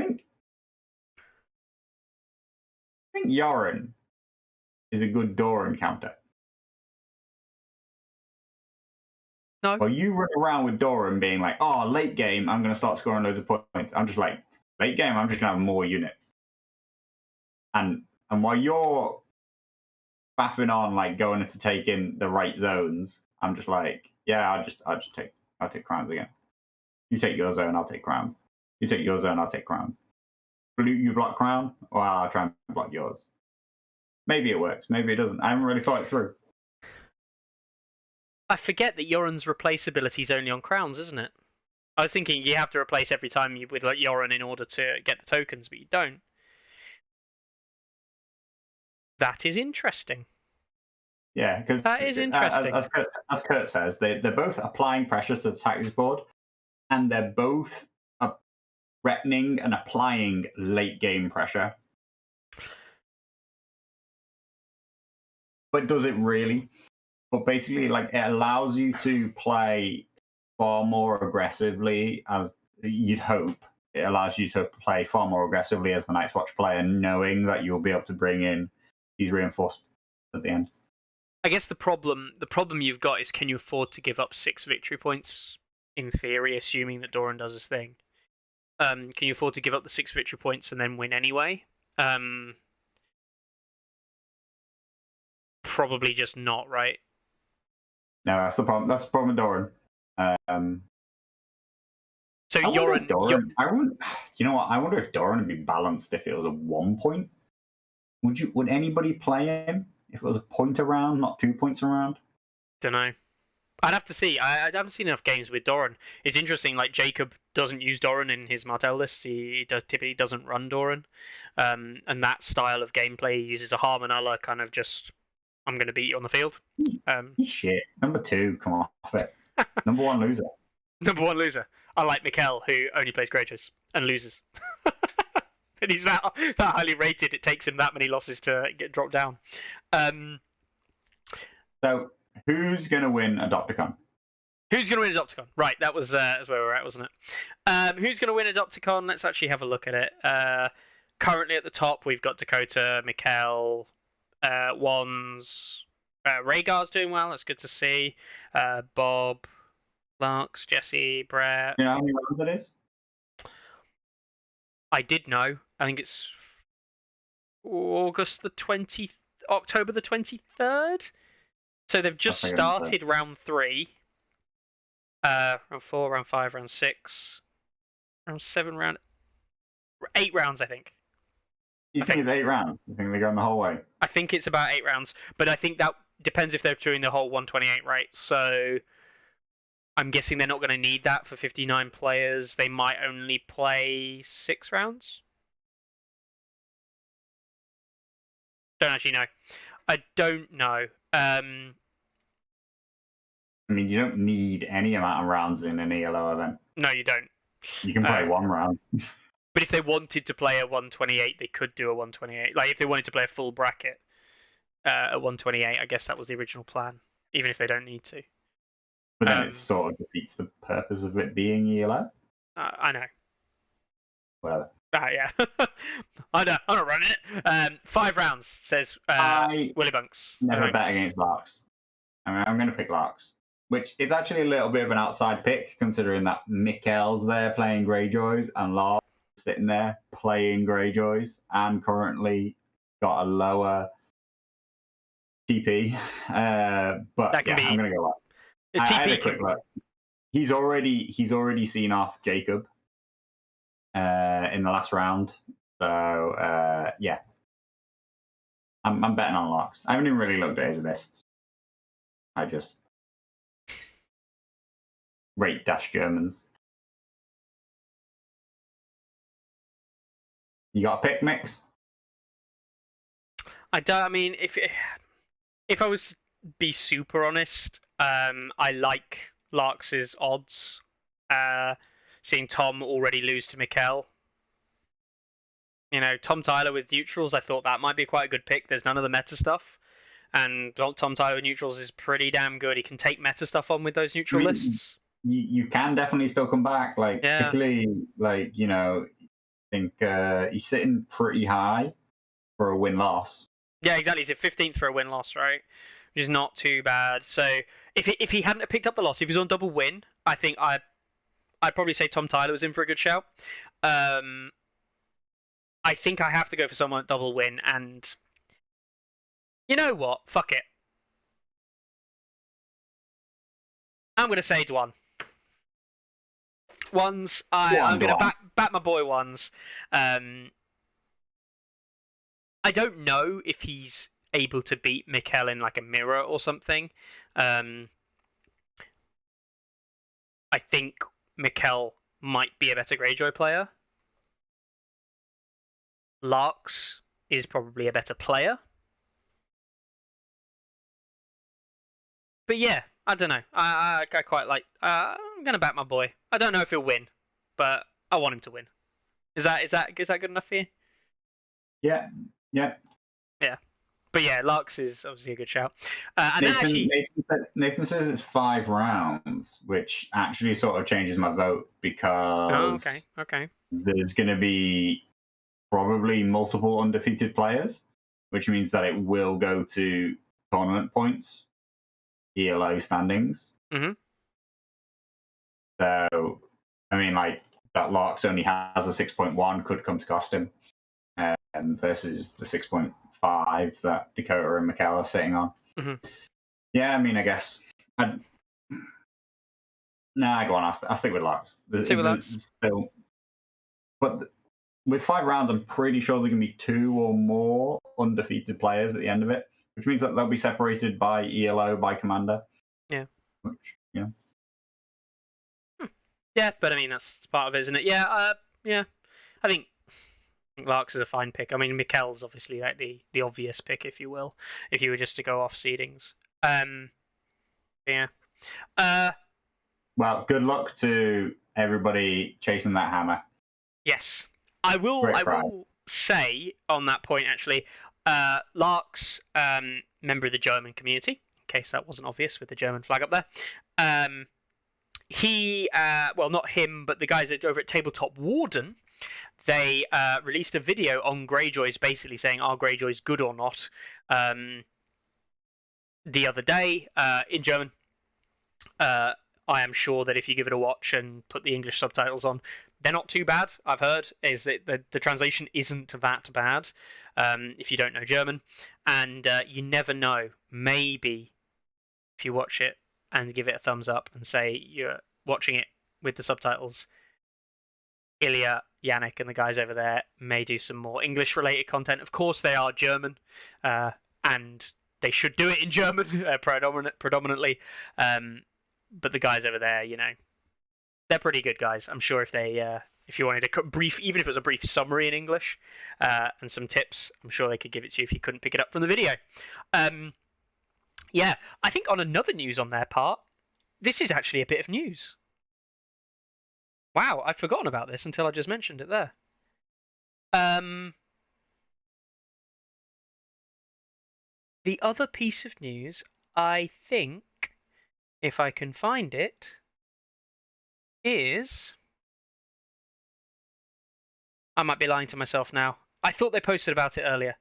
think Yoren is a good Doran counter. No. Well, you run around with Doran being like, oh, late game, I'm going to start scoring loads of points. I'm just like, late game, I'm just going to have more units. And while you're faffing on, like, going to take in the right zones, I'm just like, yeah, I'll take crowns again. You take your zone, I'll take crowns. You take your zone, I'll take crowns. Blue, you block crown, well, I'll try and block yours. Maybe it works, maybe it doesn't. I haven't really thought it through. I forget that Yoren's replaceability is only on crowns, isn't it? I was thinking you have to replace every time with like Yoren in order to get the tokens, but you don't. That is interesting. Yeah, because that is interesting. As Kurt says, they're both applying pressure to the tactics board, and they're both threatening and applying late game pressure. But does it really? But basically, like, it allows you to play far more aggressively, as you'd hope. It allows you to play far more aggressively as the Night's Watch player, knowing that you'll be able to bring in these reinforcements at the end. I guess the problem you've got is, can you afford to give up 6 victory points? In theory, assuming that Doran does his thing. Can you afford to give up the 6 victory points and then win anyway? Probably just not, right? No, that's the problem. That's the problem with Doran. So Yoren, you know what? I wonder if Doran would be balanced if it was a 1 point. Would anybody play him if it was a point around, not 2 points around? Don't know. I'd have to see. I haven't seen enough games with Doran. It's interesting. Like, Jacob doesn't use Doran in his Martell list. He typically doesn't run Doran, and that style of gameplay, he uses a Harmonella kind of just, I'm going to beat you on the field. He's shit. Number 2, come off it. Number 1 loser. Number 1 loser. I like Martell, who only plays Greyjoys and loses. And he's that highly rated, it takes him that many losses to get dropped down. So, who's going to win Adopticon? Who's going to win Adopticon? Right, that's where we're at, wasn't it? Who's going to win Adopticon? Let's actually have a look at it. Currently at the top, we've got Dakota, Mikkel, Wands, Rhaegar's doing well. That's good to see. Bob, Lux, Jesse, Brett. You know how many rounds it is? I did know. I think it's October the 23rd. So they've just started round 3. Round 4, round 5, round 6, round 7, round 8 rounds, I think. You think it's 8 rounds? You think they're going the whole way? I think it's about 8 rounds, but I think that depends if they're doing the whole 128, right? So I'm guessing they're not going to need that for 59 players. They might only play 6 rounds. Don't actually know. I don't know. I mean, you don't need any amount of rounds in an ELO event. No, you don't. You can play 1 round. But if they wanted to play a 128, they could do a 128. Like, if they wanted to play a full bracket at 128, I guess that was the original plan, even if they don't need to. But then it sort of defeats the purpose of it being ELO. I know. Whatever. Yeah. I'm not running it. 5 rounds, says I Willy Bunks. never Willy bet Bunks. against Larks. I mean, I'm going to pick Larks, which is actually a little bit of an outside pick, considering that Mikkel's there playing Greyjoys and Larks sitting there playing Greyjoys and currently got a lower TP. But That can yeah, I'm be going to go Larks. a I had TP. a quick look. He's already seen off Jacob in the last round. So yeah, I'm betting on Larks. I haven't even really looked at his lists. I just rate dash Germans. You got a pick, Mix? I don't. I mean, if I was to be super honest, I like Larks's odds. Seeing Tom already lose to Mikkel. Tom Tyler with neutrals, I thought that might be quite a good pick. There's none of the meta stuff, and Tom Tyler with neutrals is pretty damn good. He can take meta stuff on with those neutral lists. You can definitely still come back. Like, Yeah. particularly, like, I think he's sitting pretty high for a win-loss. Yeah, exactly. He's at 15th for a win-loss, right? Which is not too bad. So if he hadn't picked up the loss, if he was on double win, I think I'd probably say Tom Tyler was in for a good shout. I think I have to go for someone at double win, and you know what? Fuck it. I'm gonna say Dwan. I'm gonna bat my boy ones. I don't know if he's able to beat Mikkel in like a mirror or something. I think Mikkel might be a better Greyjoy player. Larks is probably a better player. But yeah, I don't know. I quite like. I'm gonna back my boy. I don't know if he'll win, but I want him to win. Is that good enough for you? Yeah. Yeah. But yeah, Larks is obviously a good shout. And Nathan says it's 5 rounds, which actually sort of changes my vote because okay. there's going to be probably multiple undefeated players, which means that it will go to tournament points, ELO standings. Mm-hmm. So, I mean, like, that Larks only has a 6.1 could come to cost him versus the 6.5 that Dakota and Mikkel are sitting on. Mm-hmm. Yeah, I mean, I guess. Go on. I'll stick with Larks. Stick with Larks. Still, but with 5 rounds, I'm pretty sure there can be 2 or more undefeated players at the end of it, which means that they'll be separated by ELO, by commander. Yeah. Which, yeah. Yeah, but I mean that's part of it, isn't it? Yeah. Yeah. I think Larks is a fine pick. I mean, Mikkel's obviously like the obvious pick, if you will, if you were just to go off seedings. Yeah. Well, good luck to everybody chasing that hammer. Yes, I will say on that point actually, Larks, member of the German community, in case that wasn't obvious with the German flag up there. He, well, not him, but the guys over at Tabletop Warden, they released a video on Greyjoys, basically saying are Greyjoys good or not. The other day in German. I am sure that if you give it a watch and put the English subtitles on, they're not too bad. I've heard is that the translation isn't that bad if you don't know German, and you never know. Maybe if you watch it and give it a thumbs up and say you're watching it with the subtitles, Ilya, Yannick, and the guys over there may do some more English-related content. Of course, they are German, and they should do it in German predominantly. But the guys over there, they're pretty good guys. I'm sure if you wanted a brief, even if it was a brief summary in English and some tips, I'm sure they could give it to you if you couldn't pick it up from the video. Yeah, I think on another news on their part, this is actually a bit of news. Wow, I'd forgotten about this until I just mentioned it there. The other piece of news, I think, if I can find it, is I might be lying to myself now. I thought they posted about it earlier.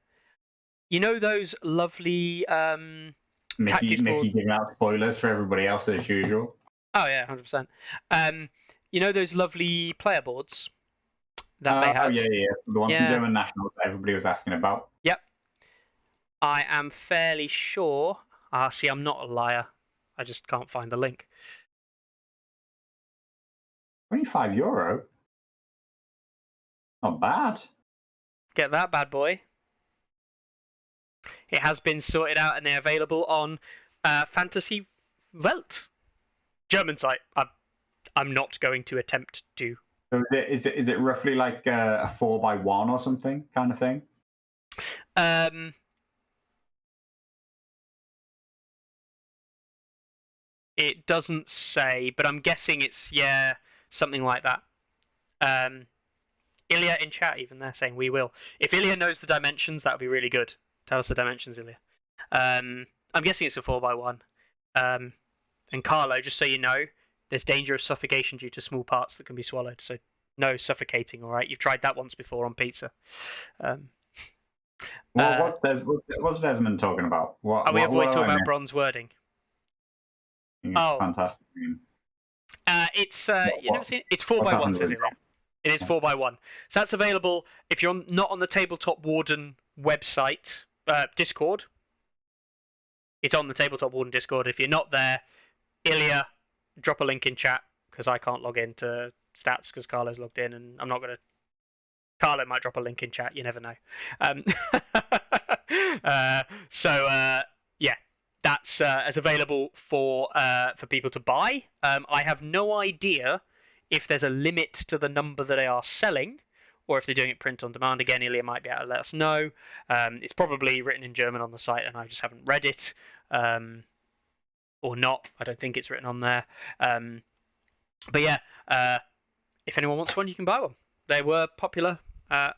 You know those lovely tactics board. Mickey giving out spoilers for everybody else as usual. Oh yeah, 100%. You know those lovely player boards that they had. Oh yeah, the ones from Yeah. German Nationals that everybody was asking about. Yep. I am fairly sure. See, I'm not a liar. I just can't find the link. €25. Not bad. Get that bad boy. It has been sorted out and they're available on Fantasy Welt. German site. I'm not going to attempt to. So is it roughly like a 4x1 or something kind of thing? It doesn't say, but I'm guessing it's something like that. Ilya in chat even they're saying we will. If Ilya knows the dimensions, that would be really good. Tell us the dimensions, Ilya. I'm guessing it's a 4x1. And Carlo, just so you know, there's danger of suffocation due to small parts that can be swallowed. So no suffocating, all right? You've tried that once before on pizza. What's Desmond talking about? Are we avoid talking about bronze wording? Fantastic. It's you never seen it? It's 4x1, says Ilya. It is 4x1. So that's available if you're not on the Tabletop Warden website, Discord. It's on the Tabletop Warden Discord. If you're not there, Ilya, drop a link in chat because I can't log into stats because Carlo's logged in, and I'm not going to. Carlo might drop a link in chat. You never know. Yeah, that's as available for people to buy. I have no idea if there's a limit to the number that they are selling, or if they're doing it print on demand. Again, Ilya might be able to let us know. It's probably written in German on the site, and I just haven't read it. Or not. I don't think it's written on there. But yeah, if anyone wants one, you can buy one. They were popular. I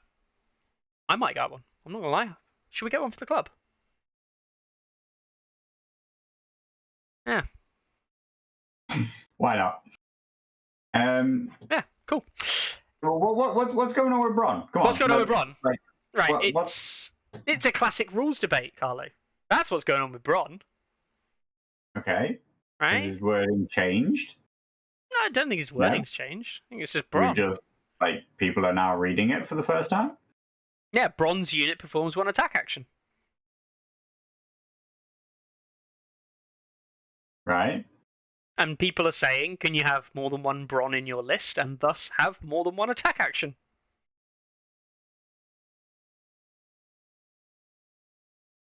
might get one. I'm not gonna lie. Should we get one for the club? Yeah. Why not? Yeah, cool. What's going on with Bronn? Come on. What's going on with Bronn? Right, What, it's a classic rules debate, Carlo. That's what's going on with Bronn. Okay. Right? Has his wording changed? No, I don't think his wording's changed. I think it's just Bronn. People are now reading it for the first time? Yeah, Bronn's unit performs one attack action. Right. And people are saying, can you have more than one Bronn in your list and thus have more than one attack action?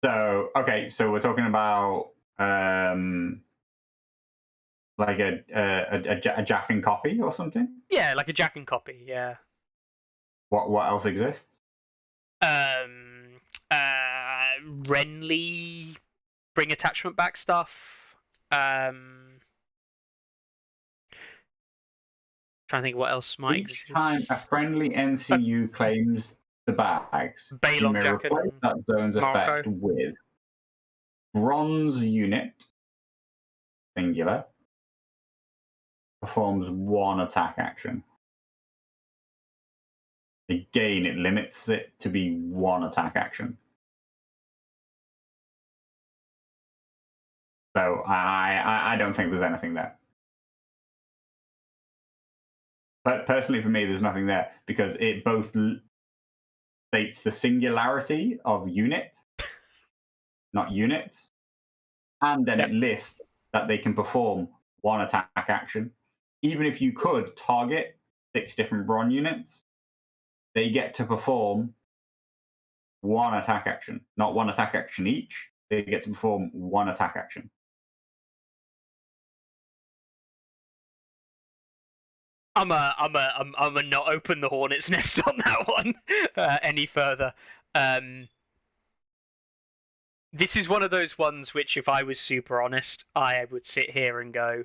So we're talking about like a Jack and copy or something? Yeah, like a Jack and copy, yeah. What else exists? Renly bring attachment back stuff. Trying to think what else might Each time a friendly NCU claims the bags, you may replace that zone's effect with bronze unit, singular, performs one attack action. Again, it limits it to be one attack action. So I don't think there's anything there. But personally, for me, there's nothing there because it both states the singularity of unit, not units, and then it lists that they can perform one attack action. Even if you could target 6 different Bronn units, they get to perform one attack action, not one attack action each. They get to perform one attack action. I'm a not open the hornet's nest on that one any further. This is one of those ones which, if I was super honest, I would sit here and go,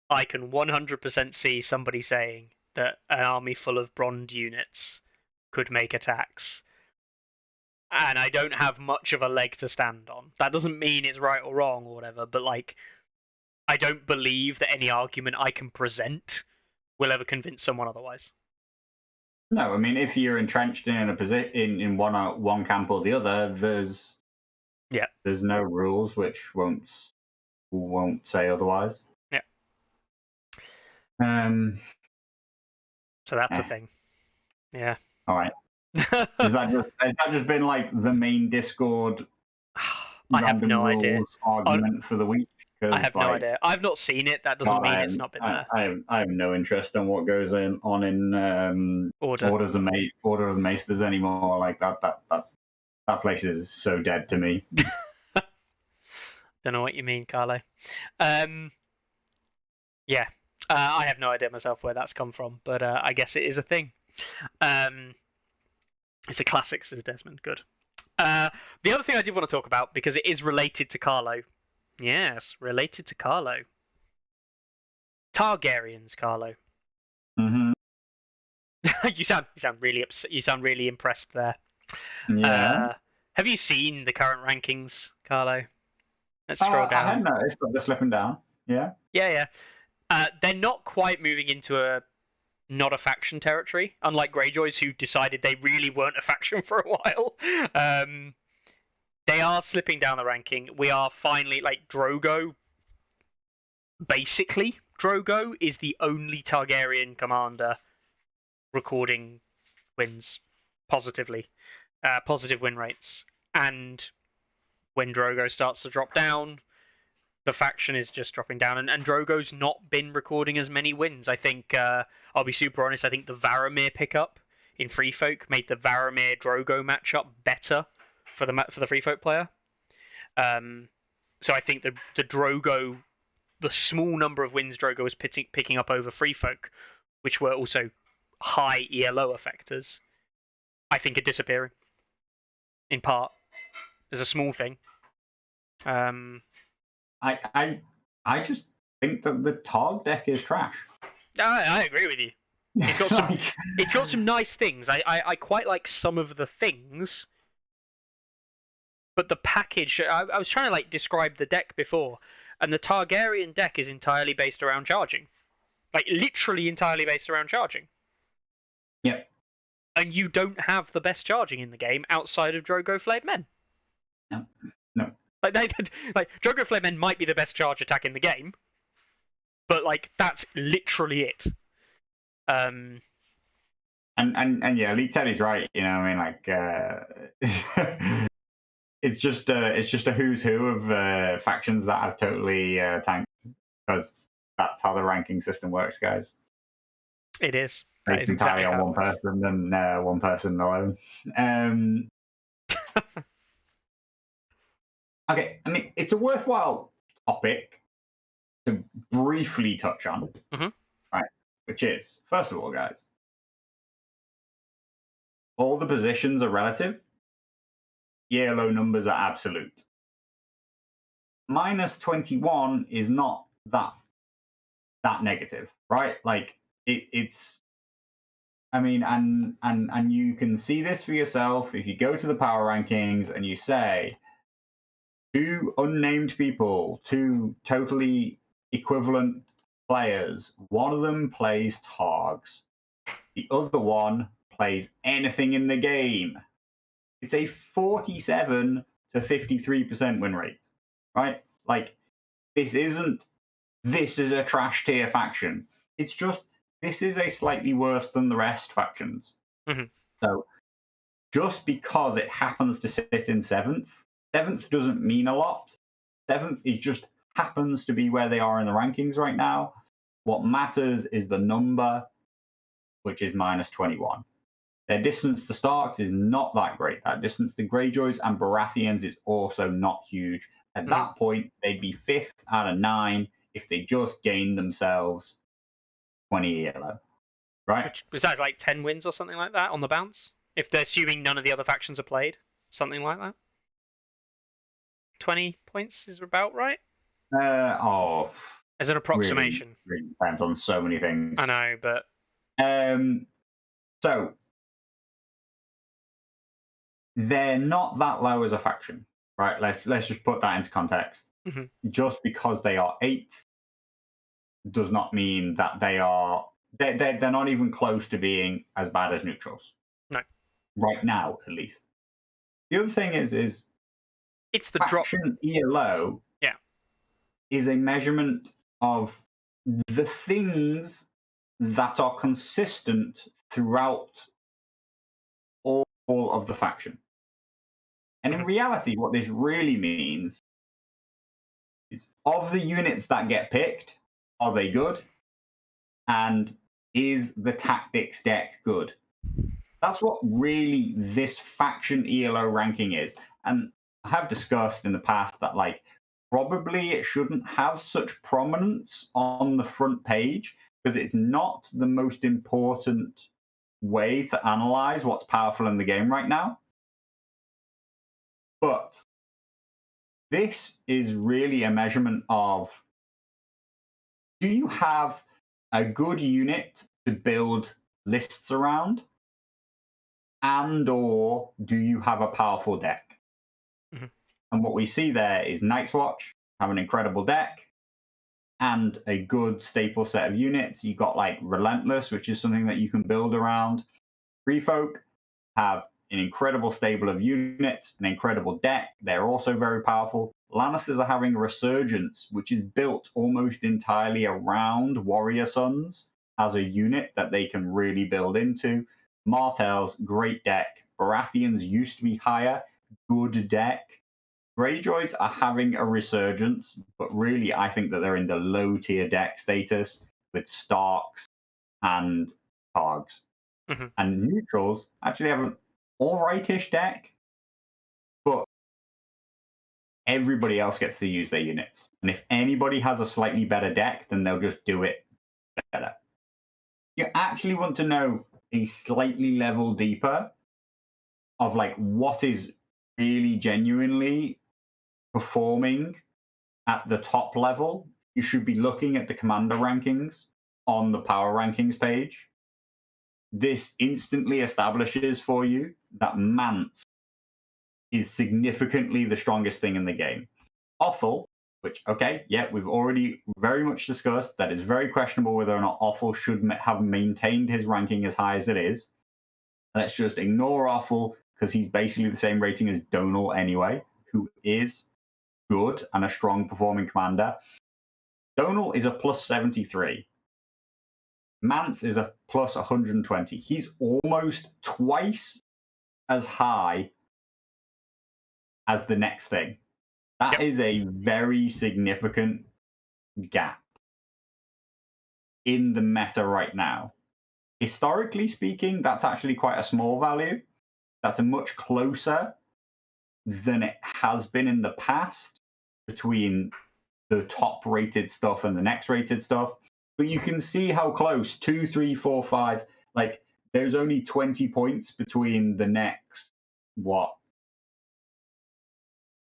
I can 100% see somebody saying that an army full of bronze units could make attacks. And I don't have much of a leg to stand on. That doesn't mean it's right or wrong or whatever, but like, I don't believe that any argument I can present will ever convince someone otherwise. No, I mean, if you're entrenched in a position in one camp or the other, there's no rules which won't say otherwise. Yeah. So that's a thing. Yeah. All right. Has that just been like the main Discord I have no idea. Argument for the week? I have no idea. I've not seen it. That doesn't mean it's not been there. I have no interest in what goes on in Orders of Maesters anymore. Like that place is so dead to me. Don't know what you mean, Carlo. Yeah, I have no idea myself where that's come from, but I guess it is a thing. It's a classic, says Desmond. Good. The other thing I did want to talk about, because it is related to Carlo. Yes, related to Carlo. Targaryens, Carlo. Mm-hmm. you sound really upset. You sound really impressed there. Yeah. Have you seen the current rankings, Carlo? Let's scroll down. I hadn't noticed, but they're slipping down. Yeah. Yeah. They're not quite moving into not a faction territory, unlike Greyjoys, who decided they really weren't a faction for a while. They are slipping down the ranking. We are finally, like, Drogo. Basically, Drogo is the only Targaryen commander recording wins positively, positive win rates. And when Drogo starts to drop down, the faction is just dropping down, and Drogo's not been recording as many wins. I think, I'll be super honest, I think the Varamir pickup in Free Folk made the Varamir-Drogo matchup better for the Free Folk player. So I think the Drogo, the small number of wins Drogo was picking up over Free Folk, which were also high ELO effectors, I think are disappearing. In part, as a small thing. I just think that the Targ deck is trash. I agree with you. It's got some nice things. I quite like some of the things, but the package. I was trying to like describe the deck before, and the Targaryen deck is entirely based around charging, like literally entirely based around charging. Yeah. And you don't have the best charging in the game outside of Drogo Flayed Men. No. Like Drogo Flayed Men might be the best charge attack in the game, but like that's literally it. And yeah, Lee Teddy's right. You know, I mean, like it's just a who's who of factions that have totally tanked, because that's how the ranking system works, guys. It is. It's entirely on one person and one person alone. Okay, I mean, it's a worthwhile topic to briefly touch on, right? Which is, first of all, guys, all the positions are relative. Yellow numbers are absolute. Minus 21 is not that negative, right? Like it's. I mean, and you can see this for yourself if you go to the power rankings and you say, two unnamed people, two totally equivalent players. One of them plays Targs. The other one plays anything in the game. It's a 47 to 53% win rate, right? Like, this is a trash tier faction. It's just, this is a slightly worse than the rest factions. Mm-hmm. So, just because it happens to sit in seventh doesn't mean a lot. Seventh is just happens to be where they are in the rankings right now. What matters is the number, which is minus 21. Their distance to Starks is not that great. That distance to Greyjoys and Baratheons is also not huge. At that point, they'd be 5th out of 9 if they just gained themselves 20 yellow. Right? Was that like 10 wins or something like that on the bounce? If they're assuming none of the other factions are played? Something like that? 20 points is about right? As an approximation. Really depends on so many things. I know, but... So, they're not that low as a faction, right? Let's just put that into context. Mm-hmm. Just because they are 8th does not mean that they are They're not even close to being as bad as neutrals. No. Right now, at least. The other thing is it's the drop. faction ELO is a measurement of the things that are consistent throughout all of the faction. And in reality, what this really means is, of the units that get picked, are they good? And is the tactics deck good? That's what really this faction ELO ranking is. And I have discussed in the past that, like, probably it shouldn't have such prominence on the front page because it's not the most important way to analyze what's powerful in the game right now. But this is really a measurement of, do you have a good unit to build lists around? And or do you have a powerful deck? Mm-hmm. And what we see there is Night's Watch have an incredible deck and a good staple set of units. You got like Relentless, which is something that you can build around. Free Folk have an incredible stable of units, an incredible deck. They're also very powerful. Lannisters are having a resurgence, which is built almost entirely around Warrior Sons as a unit that they can really build into. Martell's great deck. Baratheons used to be higher, good deck. Greyjoys are having a resurgence, but really I think that they're in the low tier deck status with Starks and Targs. Mm-hmm. And neutrals actually have an all-rightish deck, but everybody else gets to use their units. And if anybody has a slightly better deck, then they'll just do it better. You actually want to know a slightly level deeper of like what is really genuinely performing at the top level. You should be looking at the commander rankings on the power rankings page. This instantly establishes for you that Mance is significantly the strongest thing in the game. Offal, which, okay, yeah, we've already very much discussed that it's very questionable whether or not Offal should have maintained his ranking as high as it is. Let's just ignore Offal because he's basically the same rating as Donal anyway, who is good and a strong performing commander. Donal is a plus 73. Mance is a plus 120. He's almost twice as high as the next thing. That is a very significant gap in the meta right now. Historically speaking, that's actually quite a small value. That's a much closer than it has been in the past between the top rated stuff and the next rated stuff. But you can see how close 2, 3, 4, 5, like there's only 20 points between the next,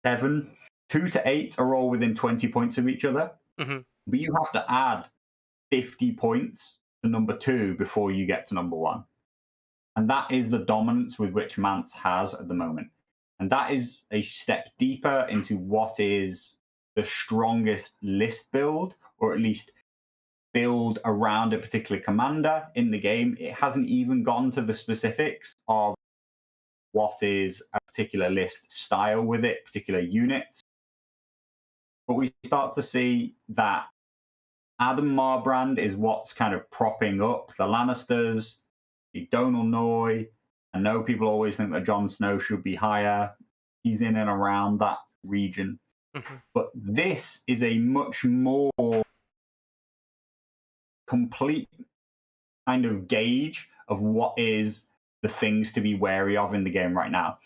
7, 2 to 8 are all within 20 points of each other. Mm-hmm. But you have to add 50 points to number 2 before you get to number 1. And that is the dominance with which Mance has at the moment. And that is a step deeper into what is the strongest list build, or at least build around a particular commander in the game. It hasn't even gone to the specifics of what is a particular list style with it, particular units. But we start to see that Adam Marbrand is what's kind of propping up the Lannisters, the Donal Noy. I know people always think that Jon Snow should be higher. He's in and around that region. Mm-hmm. But this is a much more complete kind of gauge of what is the things to be wary of in the game right now.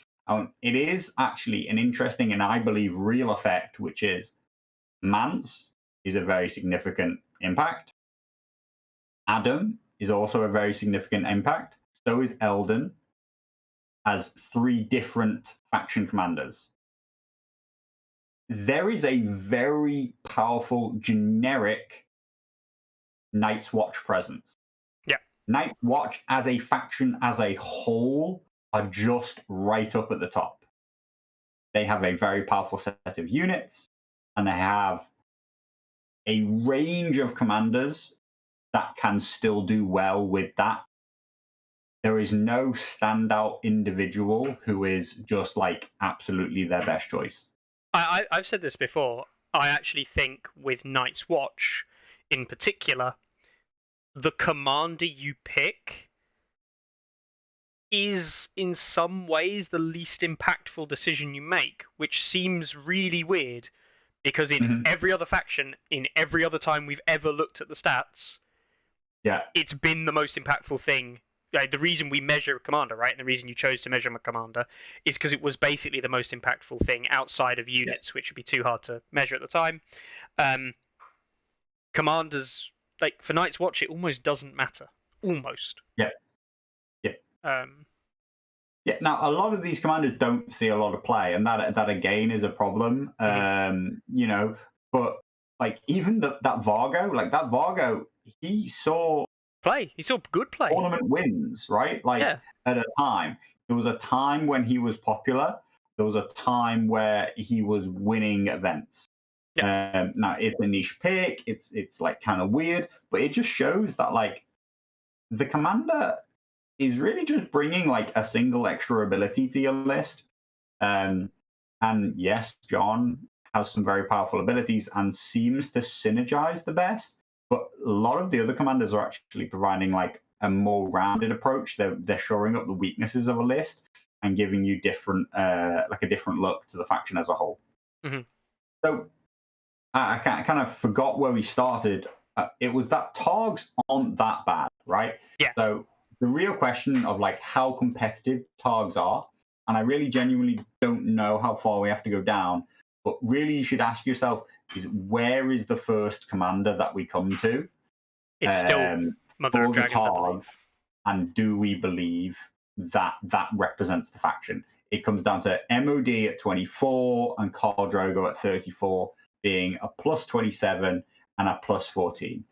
It is actually an interesting and I believe real effect, which is Mance is a very significant impact. Adam is also a very significant impact. So is Eldon as 3 different faction commanders. There is a very powerful generic Night's Watch presence. Yeah. Night's Watch as a faction as a whole are just right up at the top. They have a very powerful set of units, and they have a range of commanders that can still do well with that. There is no standout individual who is just like absolutely their best choice. I've said this before. I actually think with Night's Watch, in particular, the commander you pick is in some ways the least impactful decision you make, which seems really weird because in every other faction, in every other time we've ever looked at the stats, it's been the most impactful thing. The reason we measure a commander, right, and the reason you chose to measure a commander is because it was basically the most impactful thing outside of units, which would be too hard to measure at the time. Commanders, like for Night's Watch, it almost doesn't matter. Almost. Yeah. Now a lot of these commanders don't see a lot of play, and that again is a problem. You know, but like even that Vargo, he saw play. He saw good play. Tournament wins, right? Like at a time. There was a time when he was popular. There was a time where he was winning events. Now it's a niche pick. It's like kind of weird, but it just shows that like the commander is really just bringing like a single extra ability to your list. And yes, John has some very powerful abilities and seems to synergize the best. But a lot of the other commanders are actually providing like a more rounded approach. They're shoring up the weaknesses of a list and giving you different, like a different look to the faction as a whole. So I kind of forgot where we started. It was that Targs aren't that bad, right? Yeah. So the real question of like how competitive Targs are, and I really genuinely don't know how far we have to go down, but really you should ask yourself, where is the first commander that we come to? It's still Mother of Dragons, I believe. And do we believe that represents the faction? It comes down to MOD at 24 and Khal Drogo at 34 being a plus 27 and a plus 14.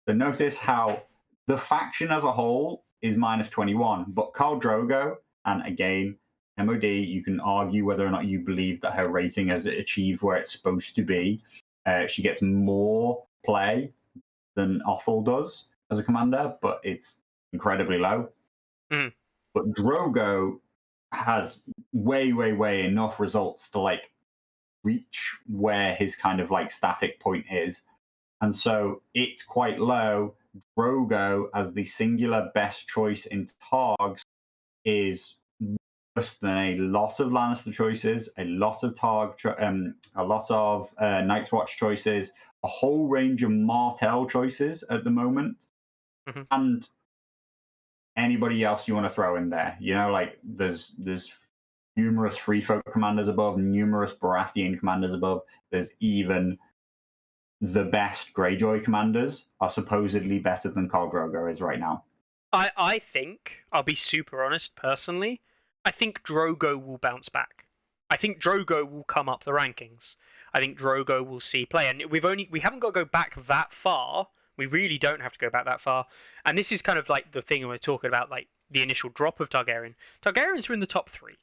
So notice how the faction as a whole is minus 21, but Khal Drogo, and again, MOD, you can argue whether or not you believe that her rating has achieved where it's supposed to be. She gets more play than Othel does as a commander, but it's incredibly low. But Drogo has way enough results to like reach where his kind of like static point is. And so it's quite low. Drogo as the singular best choice in Targs is worse than a lot of Lannister choices, a lot of a lot of Night's Watch choices, a whole range of Martell choices at the moment, and anybody else you want to throw in there. You know, like there's numerous Free Folk commanders above, numerous Baratheon commanders above. There's even the best Greyjoy commanders are supposedly better than Khal Drogo is right now. I think, I'll be super honest personally, I think Drogo will bounce back. I think Drogo will come up the rankings. I think Drogo will see play. And we haven't got to go back that far. We really don't have to go back that far. And this is kind of like the thing we're talking about, like the initial drop of Targaryen. Targaryens were in the top 3,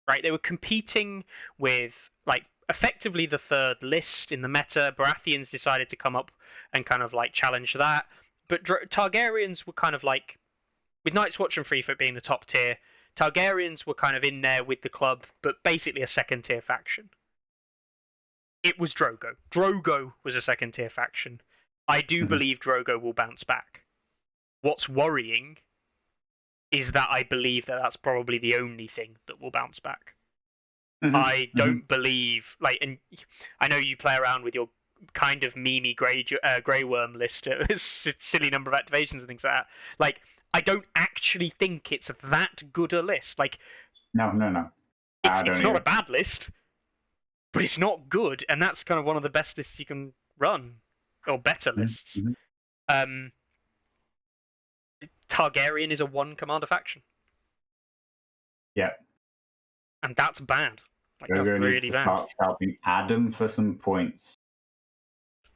right? They were competing with like effectively the third list in the meta. Baratheons decided to come up and kind of like challenge that. But Targaryens were kind of like, with Night's Watch and Free Folk being the top tier, Targaryens were kind of in there with the club, but basically a second tier faction. It was Drogo. Drogo was a second tier faction. I do believe Drogo will bounce back. What's worrying is that I believe that that's probably the only thing that will bounce back. I don't believe, like, and I know you play around with your kind of memey Grey Worm list, a silly number of activations and things like that. Like, I don't actually think it's that good a list. Like, no. It's not a bad list, but it's not good, and that's kind of one of the best lists you can run, or better lists. Targaryen is a 1 commander faction. Yeah. And that's bad. Like, Drogo that's really needs to bad. start scalping Adam for some points.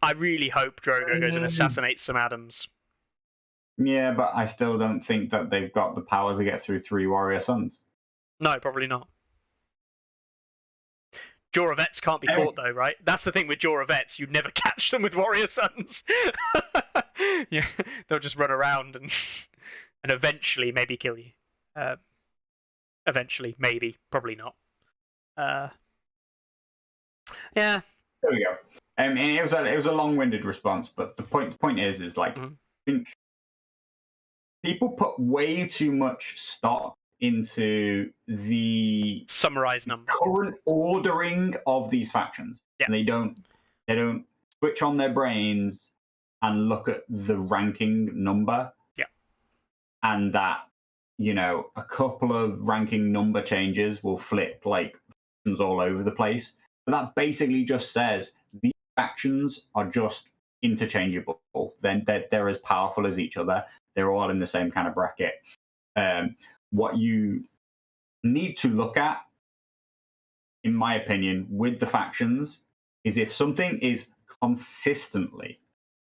I really hope Drogo goes and assassinates some Adams. Yeah, but I still don't think that they've got the power to get through 3 Warrior Sons. No, probably not. Jorah Vets can't be caught though, right? That's the thing with Jorah Vets. You'd never catch them with Warrior Sons. Yeah, they'll just run around and and eventually maybe kill you. Eventually, maybe, probably not. Yeah. There we go. And it was a long-winded response, but the point is like I think people put way too much stock into the Summarized numbers. current ordering of these factions. Yeah. And they don't switch on their brains and look at the ranking number. Yeah. And that, a couple of ranking number changes will flip like factions all over the place. But that basically just says these factions are just interchangeable. Then they're as powerful as each other. They're all in the same kind of bracket. What you need to look at, in my opinion, with the factions is if something is consistently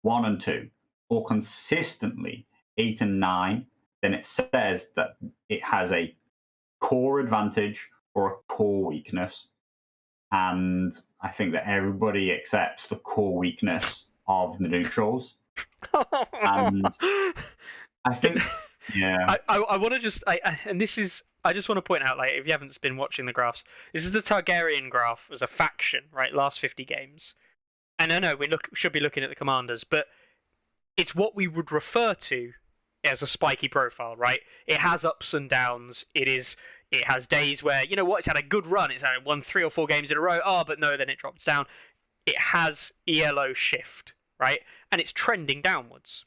1 and 2 or consistently 8 and 9, then it says that it has a core advantage or a core weakness. And I think that everybody accepts the core weakness of the neutrals. And I think, yeah. I want to just, and this is, I just want to point out, like, if you haven't been watching the graphs, this is the Targaryen graph as a faction, right? Last 50 games. And I know we should be looking at the commanders, but it's what we would refer to as a spiky profile, right? It has ups and downs. It has days where, you know what, it's had a good run. It's had won 3 or 4 games in a row. Oh, but no, then it drops down. It has ELO shift, right? And it's trending downwards.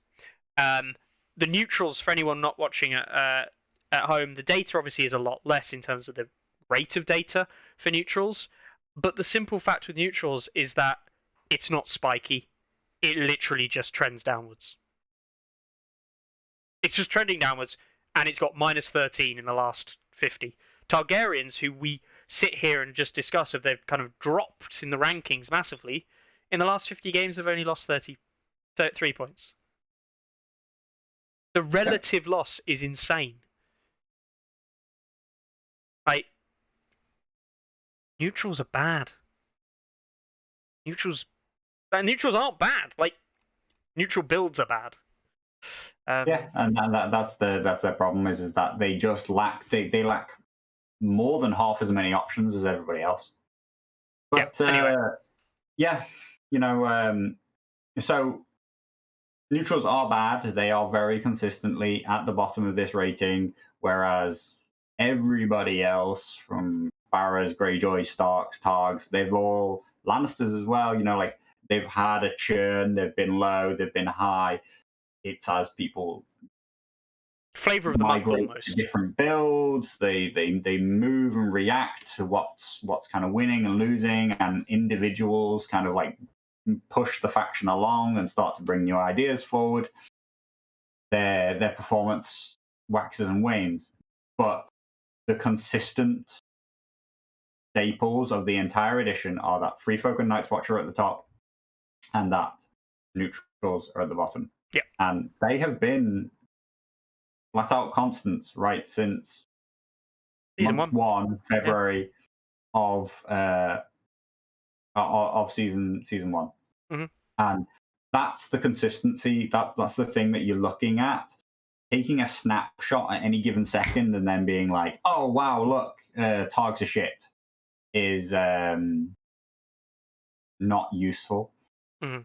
The neutrals, for anyone not watching at home, the data obviously is a lot less in terms of the rate of data for neutrals. But the simple fact with neutrals is that it's not spiky. It literally just trends downwards. It's just trending downwards, and it's got minus 13 in the last 50. Targaryens, who we sit here and just discuss if they've kind of dropped in the rankings massively, in the last 50 games have only lost 33 points. The relative loss is insane. Like, neutrals are bad. Neutrals aren't bad. Like, neutral builds are bad. Yeah, and that's their problem is that they just lack they lack more than half as many options as everybody else. But anyway. So neutrals are bad. They are very consistently at the bottom of this rating, whereas everybody else from Barras, Greyjoy, Starks, Targs, they've all Lannisters as well. Like they've had a churn. They've been low. They've been high. It's as people flavor of the month almost. To different builds. They move and react to what's kind of winning and losing, and individuals kind of like push the faction along and start to bring new ideas forward. Their performance waxes and wanes, but the consistent staples of the entire edition are that Free Folk and Night's Watch are at the top, and that neutrals are at the bottom. Yeah, and they have been flat out constants right since month 1, February of season 1. Mm-hmm. And that's the consistency. That's the thing that you're looking at. Taking a snapshot at any given second and then being like, oh wow, look, Targs are shit, is not useful. Mm-hmm.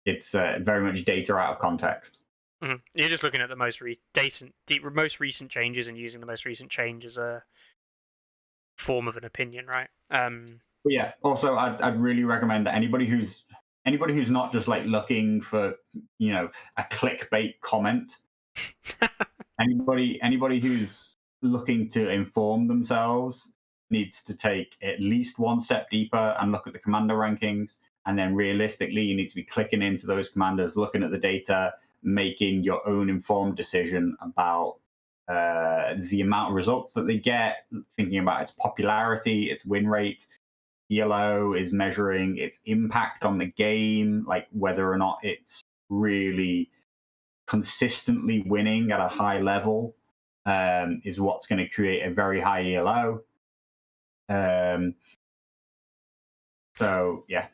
It's very much data out of context. Mm-hmm. You're just looking at the most recent changes and using the most recent change as a form of an opinion, right? But yeah. Also, I'd really recommend that anybody who's not just like looking for a clickbait comment, anybody who's looking to inform themselves needs to take at least one step deeper and look at the commander rankings. And then realistically, you need to be clicking into those commanders, looking at the data, making your own informed decision about the amount of results that they get, thinking about its popularity, its win rate. Yellow is measuring its impact on the game, like whether or not it's really consistently winning at a high level, is what's going to create a very high yellow. So yeah,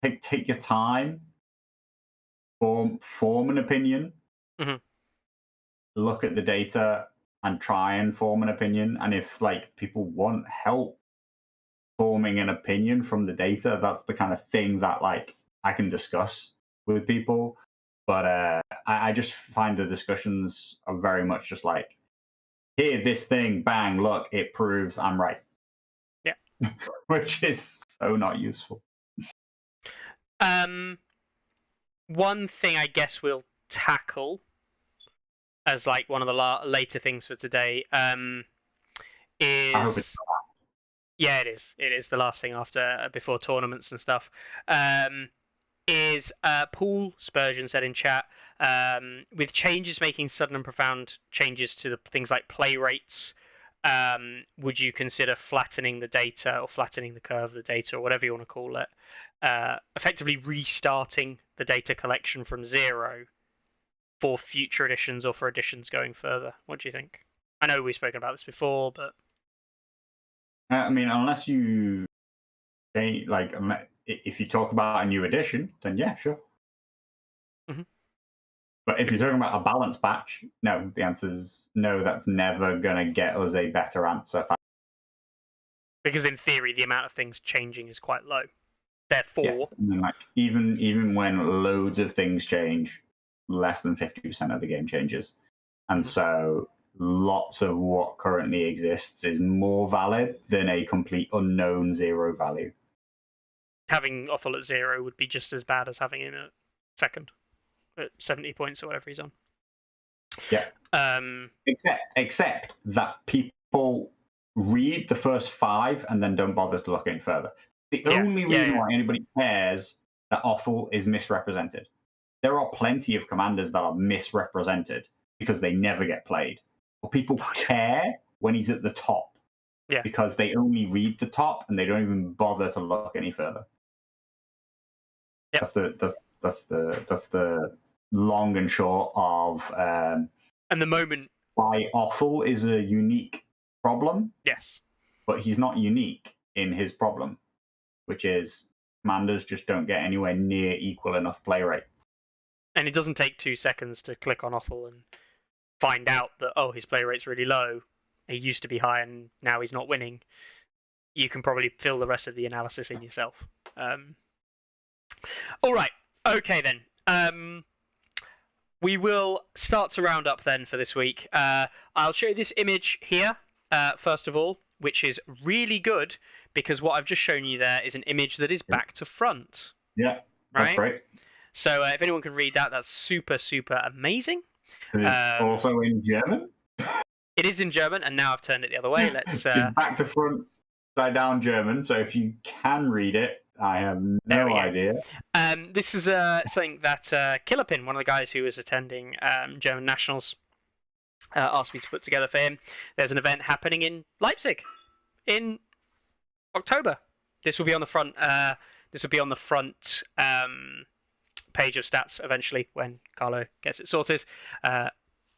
take your time, form an opinion, look at the data, and try and form an opinion. And if like people want help forming an opinion from the data, that's the kind of thing that like I can discuss with people. But I just find the discussions are very much just like, here, this thing, bang, look, it proves I'm right. Yeah. Which is so not useful. One thing I guess we'll tackle as like one of the later things for today is. I hope it's yeah, it is. It is the last thing before tournaments and stuff. Is Paul Spurgeon said in chat, with changes making sudden and profound changes to the things like play rates, would you consider flattening the data or flattening the curve of the data or whatever you want to call it, effectively restarting the data collection from zero for future editions or for editions going further? What do you think? I know we've spoken about this before, but I mean, unless you say like, if you talk about a new edition, then yeah, sure. But if you're talking about a balance patch, no. The answer is no. That's never gonna get us a better answer. Because in theory, the amount of things changing is quite low. Therefore, yes. I mean, like even when loads of things change, less than 50% of the game changes, and so lots of what currently exists is more valid than a complete unknown zero value. Having Othel at 0 would be just as bad as having him at second, at 70 points or whatever he's on. Yeah. Except that people read the first 5 and then don't bother to look any further. The only reason why anybody cares that Othel is misrepresented. There are plenty of commanders that are misrepresented because they never get played. But people care when he's at the top. Yeah. Because they only read the top and they don't even bother to look any further. Yep. That's the long and short of and the moment why Othel is a unique problem. Yes. But he's not unique in his problem, which is commanders just don't get anywhere near equal enough play rate. And it doesn't take 2 seconds to click on Othel and find out that, oh, his play rate's really low. He used to be high and now he's not winning. You can probably fill the rest of the analysis in yourself. All right. Okay, then. We will start to round up then for this week. I'll show you this image here, first of all, which is really good because what I've just shown you there is an image that is back to front. Yeah, that's great. So if anyone can read that, that's super, super amazing. It's also in German? It is in German, and now I've turned it the other way. Let's back to front, upside down German. So if you can read it, I have no idea. This is something that Killerpin, one of the guys who was attending German Nationals, asked me to put together for him. There's an event happening in Leipzig in October. This will be on the front. This will be on the front page of stats eventually when Carlo gets it sorted.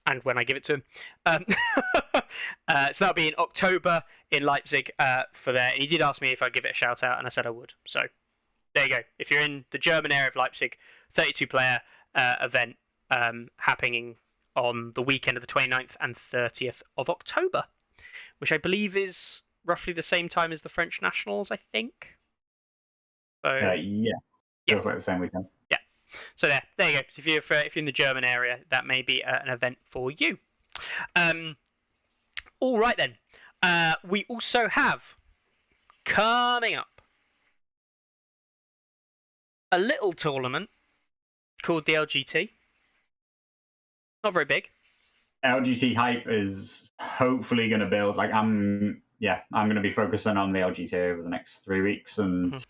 And when I give it to him. So that'll be in October in Leipzig for there. And he did ask me if I'd give it a shout out, and I said I would. So there you go. If you're in the German area of Leipzig, 32-player event happening on the weekend of the 29th and 30th of October, which I believe is roughly the same time as the French Nationals, I think. So, feels like the same weekend. Yeah. So there you go. If you're in the German area, that may be an event for you. All right then. We also have coming up a little tournament called the LGT. Not very big. LGT hype is hopefully going to build. Like I'm going to be focusing on the LGT over the next 3 weeks, and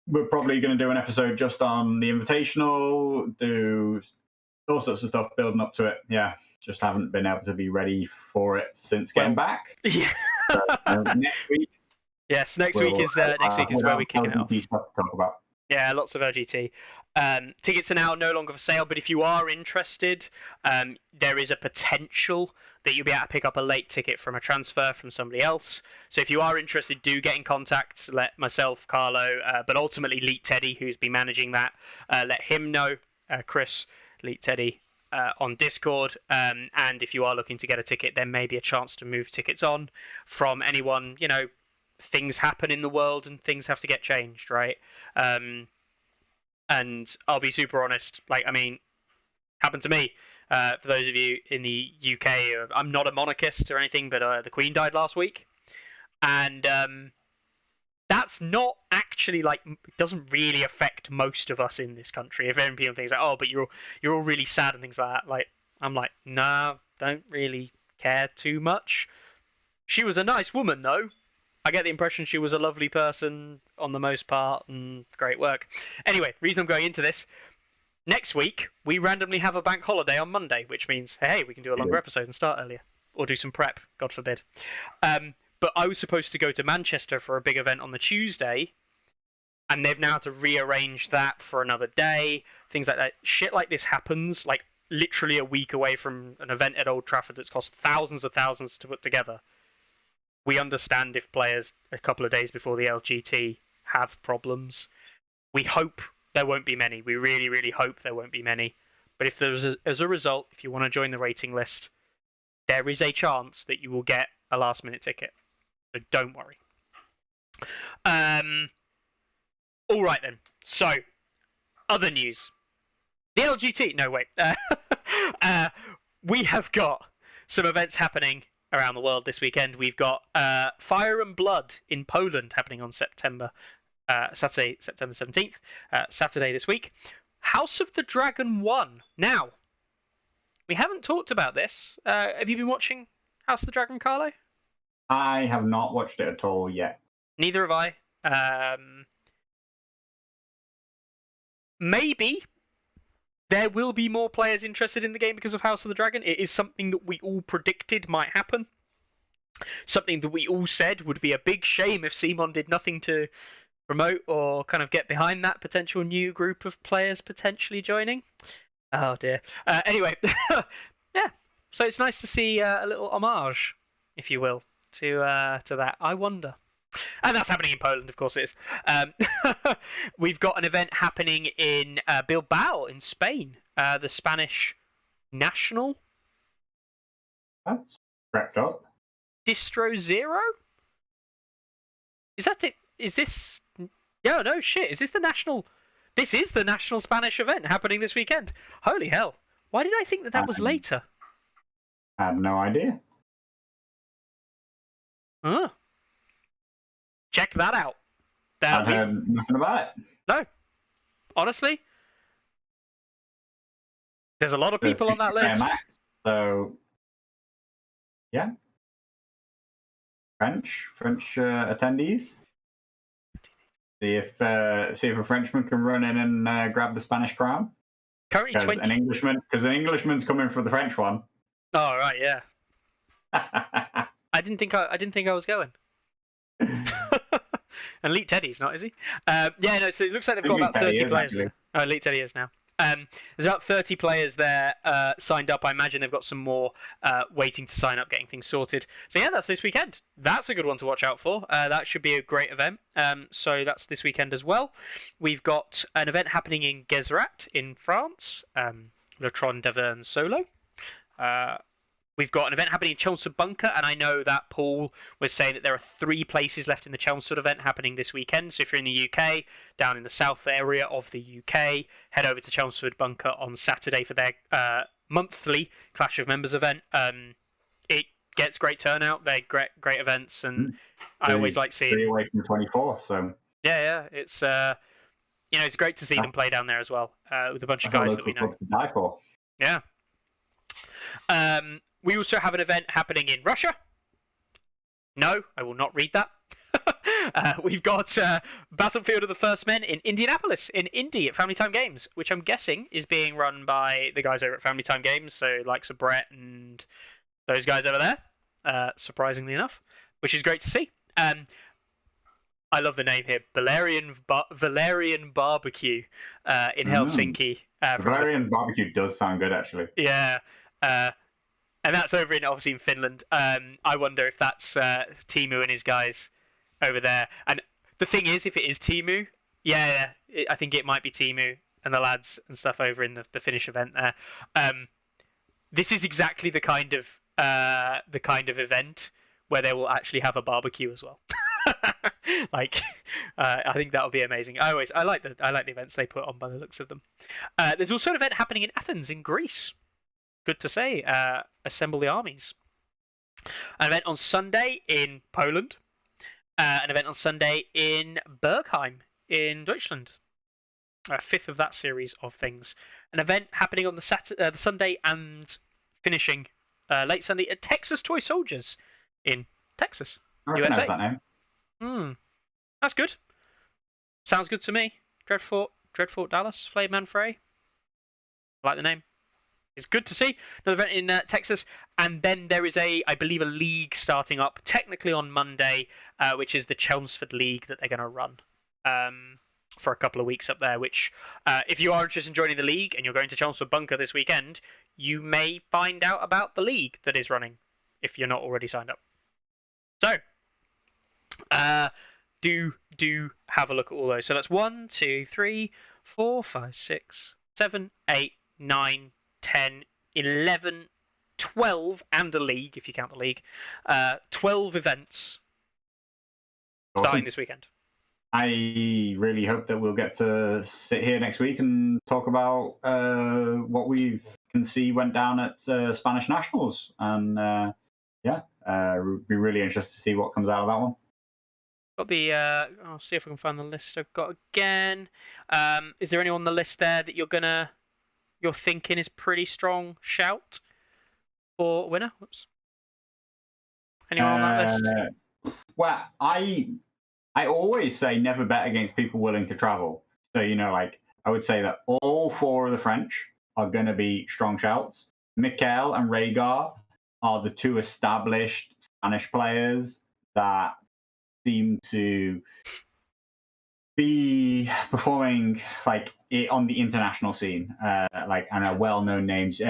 we're probably going to do an episode just on the Invitational, do all sorts of stuff building up to it. Yeah, just haven't been able to be ready for it since getting back. Yeah. So, next week. Yes, next week is where we're kicking it off. Stuff to talk about. Yeah, lots of LGT. Tickets are now no longer for sale, but if you are interested, there is a potential that you'll be able to pick up a late ticket from a transfer from somebody else. So if you are interested, do get in contact. Let myself, Carlo, but ultimately Leet Teddy, who's been managing that, let him know. Chris, Leet Teddy, on Discord. And if you are looking to get a ticket, there may be a chance to move tickets on from anyone. You know, things happen in the world and things have to get changed, right? And I'll be super honest. Like, I mean, happened to me. For those of you in the UK, I'm not a monarchist or anything, but the Queen died last week, and that's not actually like, it doesn't really affect most of us in this country. If any people think like, oh, but you're all really sad and things like that, like I'm like, nah, don't really care too much. She was a nice woman though. I get the impression she was a lovely person on the most part, and great work. Anyway, reason I'm going into this. Next week, we randomly have a bank holiday on Monday, which means, hey, we can do a longer episode and start earlier. Or do some prep, God forbid. But I was supposed to go to Manchester for a big event on the Tuesday, and they've now had to rearrange that for another day, things like that. Shit like this happens, like, literally a week away from an event at Old Trafford that's cost thousands of thousands to put together. We understand if players, a couple of days before the LGT, have problems. We hope there won't be many. We really, really hope there won't be many. But if as a result, if you want to join the rating list, there is a chance that you will get a last-minute ticket. So don't worry. All right then. So, other news. The LGT. No, wait. We have got some events happening around the world this weekend. We've got Fire and Blood in Poland happening on Saturday, September 17th, Saturday this week. House of the Dragon 1. Now, we haven't talked about this. Have you been watching House of the Dragon, Carlo? I have not watched it at all yet. Neither have I. Maybe there will be more players interested in the game because of House of the Dragon. It is something that we all predicted might happen. Something that we all said would be a big shame if Simon did nothing to promote or kind of get behind that potential new group of players potentially joining. Oh dear. Anyway, yeah. So it's nice to see a little homage, if you will, to that. I wonder. And that's happening in Poland, of course it is. We've got an event happening in Bilbao in Spain. The Spanish National. That's wrapped up. Distro Zero? Is that it? Is this... Yeah, no, shit. Is this the national... This is the national Spanish event happening this weekend. Holy hell. Why did I think that was later? I have no idea. Huh. Check that out. I've heard nothing about it. No. Honestly. There's a lot of people on that list. Max, so, yeah. French attendees. See if a Frenchman can run in and grab the Spanish crown. Currently 20. Because an Englishman's coming for the French one. Oh right, yeah. I didn't think I was going. And Leet Teddy's not, is he? Yeah, no. So it looks like they've got about 30 players. There. Oh, Leet Teddy is now. There's about 30 players there signed up. I imagine they've got some more waiting to sign up, getting things sorted. So yeah, that's this weekend. That's a good one to watch out for. That should be a great event. So that's this weekend as well. We've got an event happening in Guézrat in France, Le Tron d'Avern Solo. We've got an event happening in Chelmsford Bunker, and I know that Paul was saying that there are 3 places left in the Chelmsford event happening this weekend. So if you're in the UK, down in the south area of the UK, head over to Chelmsford Bunker on Saturday for their monthly Clash of Members event. It gets great turnout. They're great events, and I always like seeing. 3 away from the 24, so. Yeah, it's it's great to see them play down there as well with a bunch of guys that we know. To die for. Yeah. We also have an event happening in Russia. No, I will not read that. We've got Battlefield of the First Men in Indianapolis, in Indy at Family Time Games, which I'm guessing is being run by the guys over at Family Time Games, so likes of Brett and those guys over there, surprisingly enough, which is great to see. I love the name here, Valerian Barbecue in Helsinki. Valerian Barbecue does sound good, actually. Yeah. and that's over in obviously in Finland. I wonder if that's Timu and his guys over there. And the thing is, if it is Timu, I think it might be Timu and the lads and stuff over in the Finnish event there. This is exactly the kind of event where they will actually have a barbecue as well. Like, I think that'll be amazing. I like the events they put on by the looks of them. There's also an event happening in Athens in Greece. Good to say. Assemble the armies. An event on Sunday in Poland. An event on Sunday in Bergheim in Deutschland. Fifth of that series of things. An event happening on the Sunday and finishing late Sunday at Texas Toy Soldiers in Texas, I recognize USA. that name. That's good. Sounds good to me. Dreadfort Dallas, Flame Man Frey. I like the name. It's good to see. Another event in Texas. And then there is I believe, a league starting up technically on Monday, which is the Chelmsford League that they're going to run for a couple of weeks up there, which if you are interested in joining the league and you're going to Chelmsford Bunker this weekend, you may find out about the league that is running if you're not already signed up. So, do have a look at all those. So that's 1, 2, 3, 4, 5, 6, 7, 8, 9, 10, 11, 12, and a league, if you count the league. 12 events starting this weekend. I really hope that we'll get to sit here next week and talk about what we can see went down at Spanish Nationals. And be really interested to see what comes out of that one. Got the. I'll see if I can find the list I've got again. Is there anyone on the list there that you're thinking is pretty strong shout for winner? Whoops. Anyone on that list? Well, I always say never bet against people willing to travel. So, I would say that all 4 of the French are going to be strong shouts. Mikel and Redcar are the 2 established Spanish players that seem to be performing on the international scene, and are well-known names.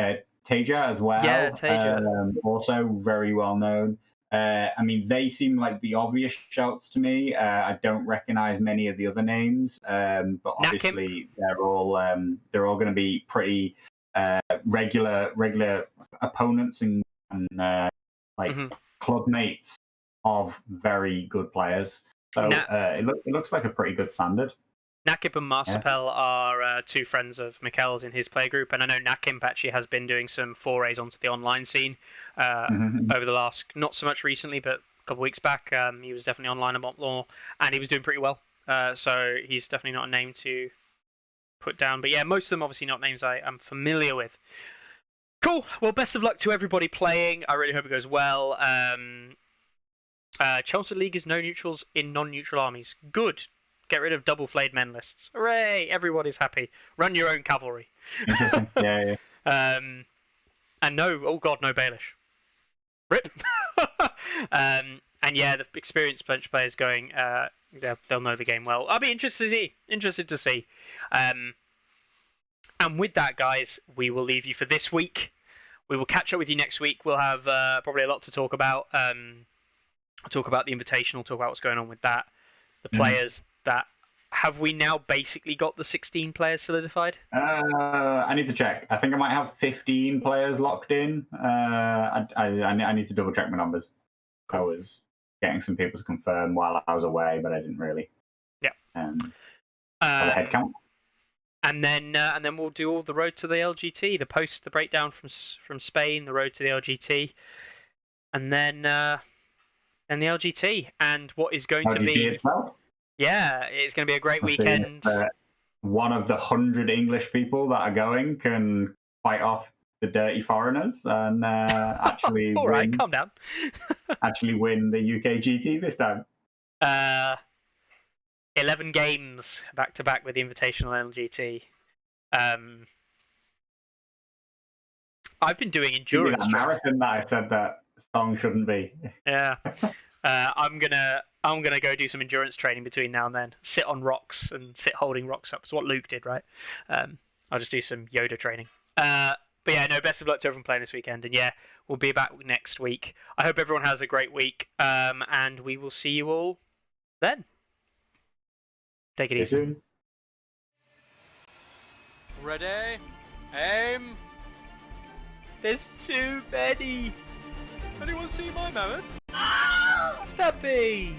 Teja as well. Yeah, Teja. Also very well-known. They seem like the obvious shouts to me. I don't recognize many of the other names, but obviously they're all going to be pretty regular opponents and club mates of very good players. So it looks like a pretty good standard. Nakip and Martell are 2 friends of Mikel's in his playgroup, and I know Nakip actually has been doing some forays onto the online scene over the last, not so much recently, but a couple of weeks back. He was definitely online a lot more, and he was doing pretty well. So he's definitely not a name to put down. But yeah, most of them obviously not names I am familiar with. Cool. Well, best of luck to everybody playing. I really hope it goes well. Chelmsford League is no neutrals in non-neutral armies. Good. Get rid of double flayed men lists. Hooray! Everybody's happy. Run your own cavalry. Interesting. Yeah. And no Baelish. Rip. And yeah, the experienced bench players going. They'll know the game well. I'll be interested to see. And with that, guys, we will leave you for this week. We will catch up with you next week. We'll have probably a lot to talk about. Talk about the Invitational. Talk about what's going on with that. The players that have we now basically got the 16 players solidified? I need to check. I think I might have 15 players locked in. I need to double check my numbers. I was getting some people to confirm while I was away, but I didn't really. Yeah. Have a head count. And then we'll do all the road to the LGT, the breakdown from Spain, the road to the LGT, and then the LGT, and what is going to be itself? Yeah, it's going to be a great weekend. One of the 100 English people that are going can fight off the dirty foreigners and actually all right, calm down. actually win the UK GT this time. 11 games back to back with the Invitational LGT. I've been doing endurance that marathon that I said that song shouldn't be. Yeah. I'm gonna go do some endurance training between now and then. Sit on rocks and sit holding rocks up. It's what Luke did, right? I'll just do some Yoda training. But yeah, no, best of luck to everyone playing this weekend. And yeah, we'll be back next week. I hope everyone has a great week. And we will see you all then. Take it easy. Soon. Ready? Aim! There's too many. Anyone see my mammoth? Stubby!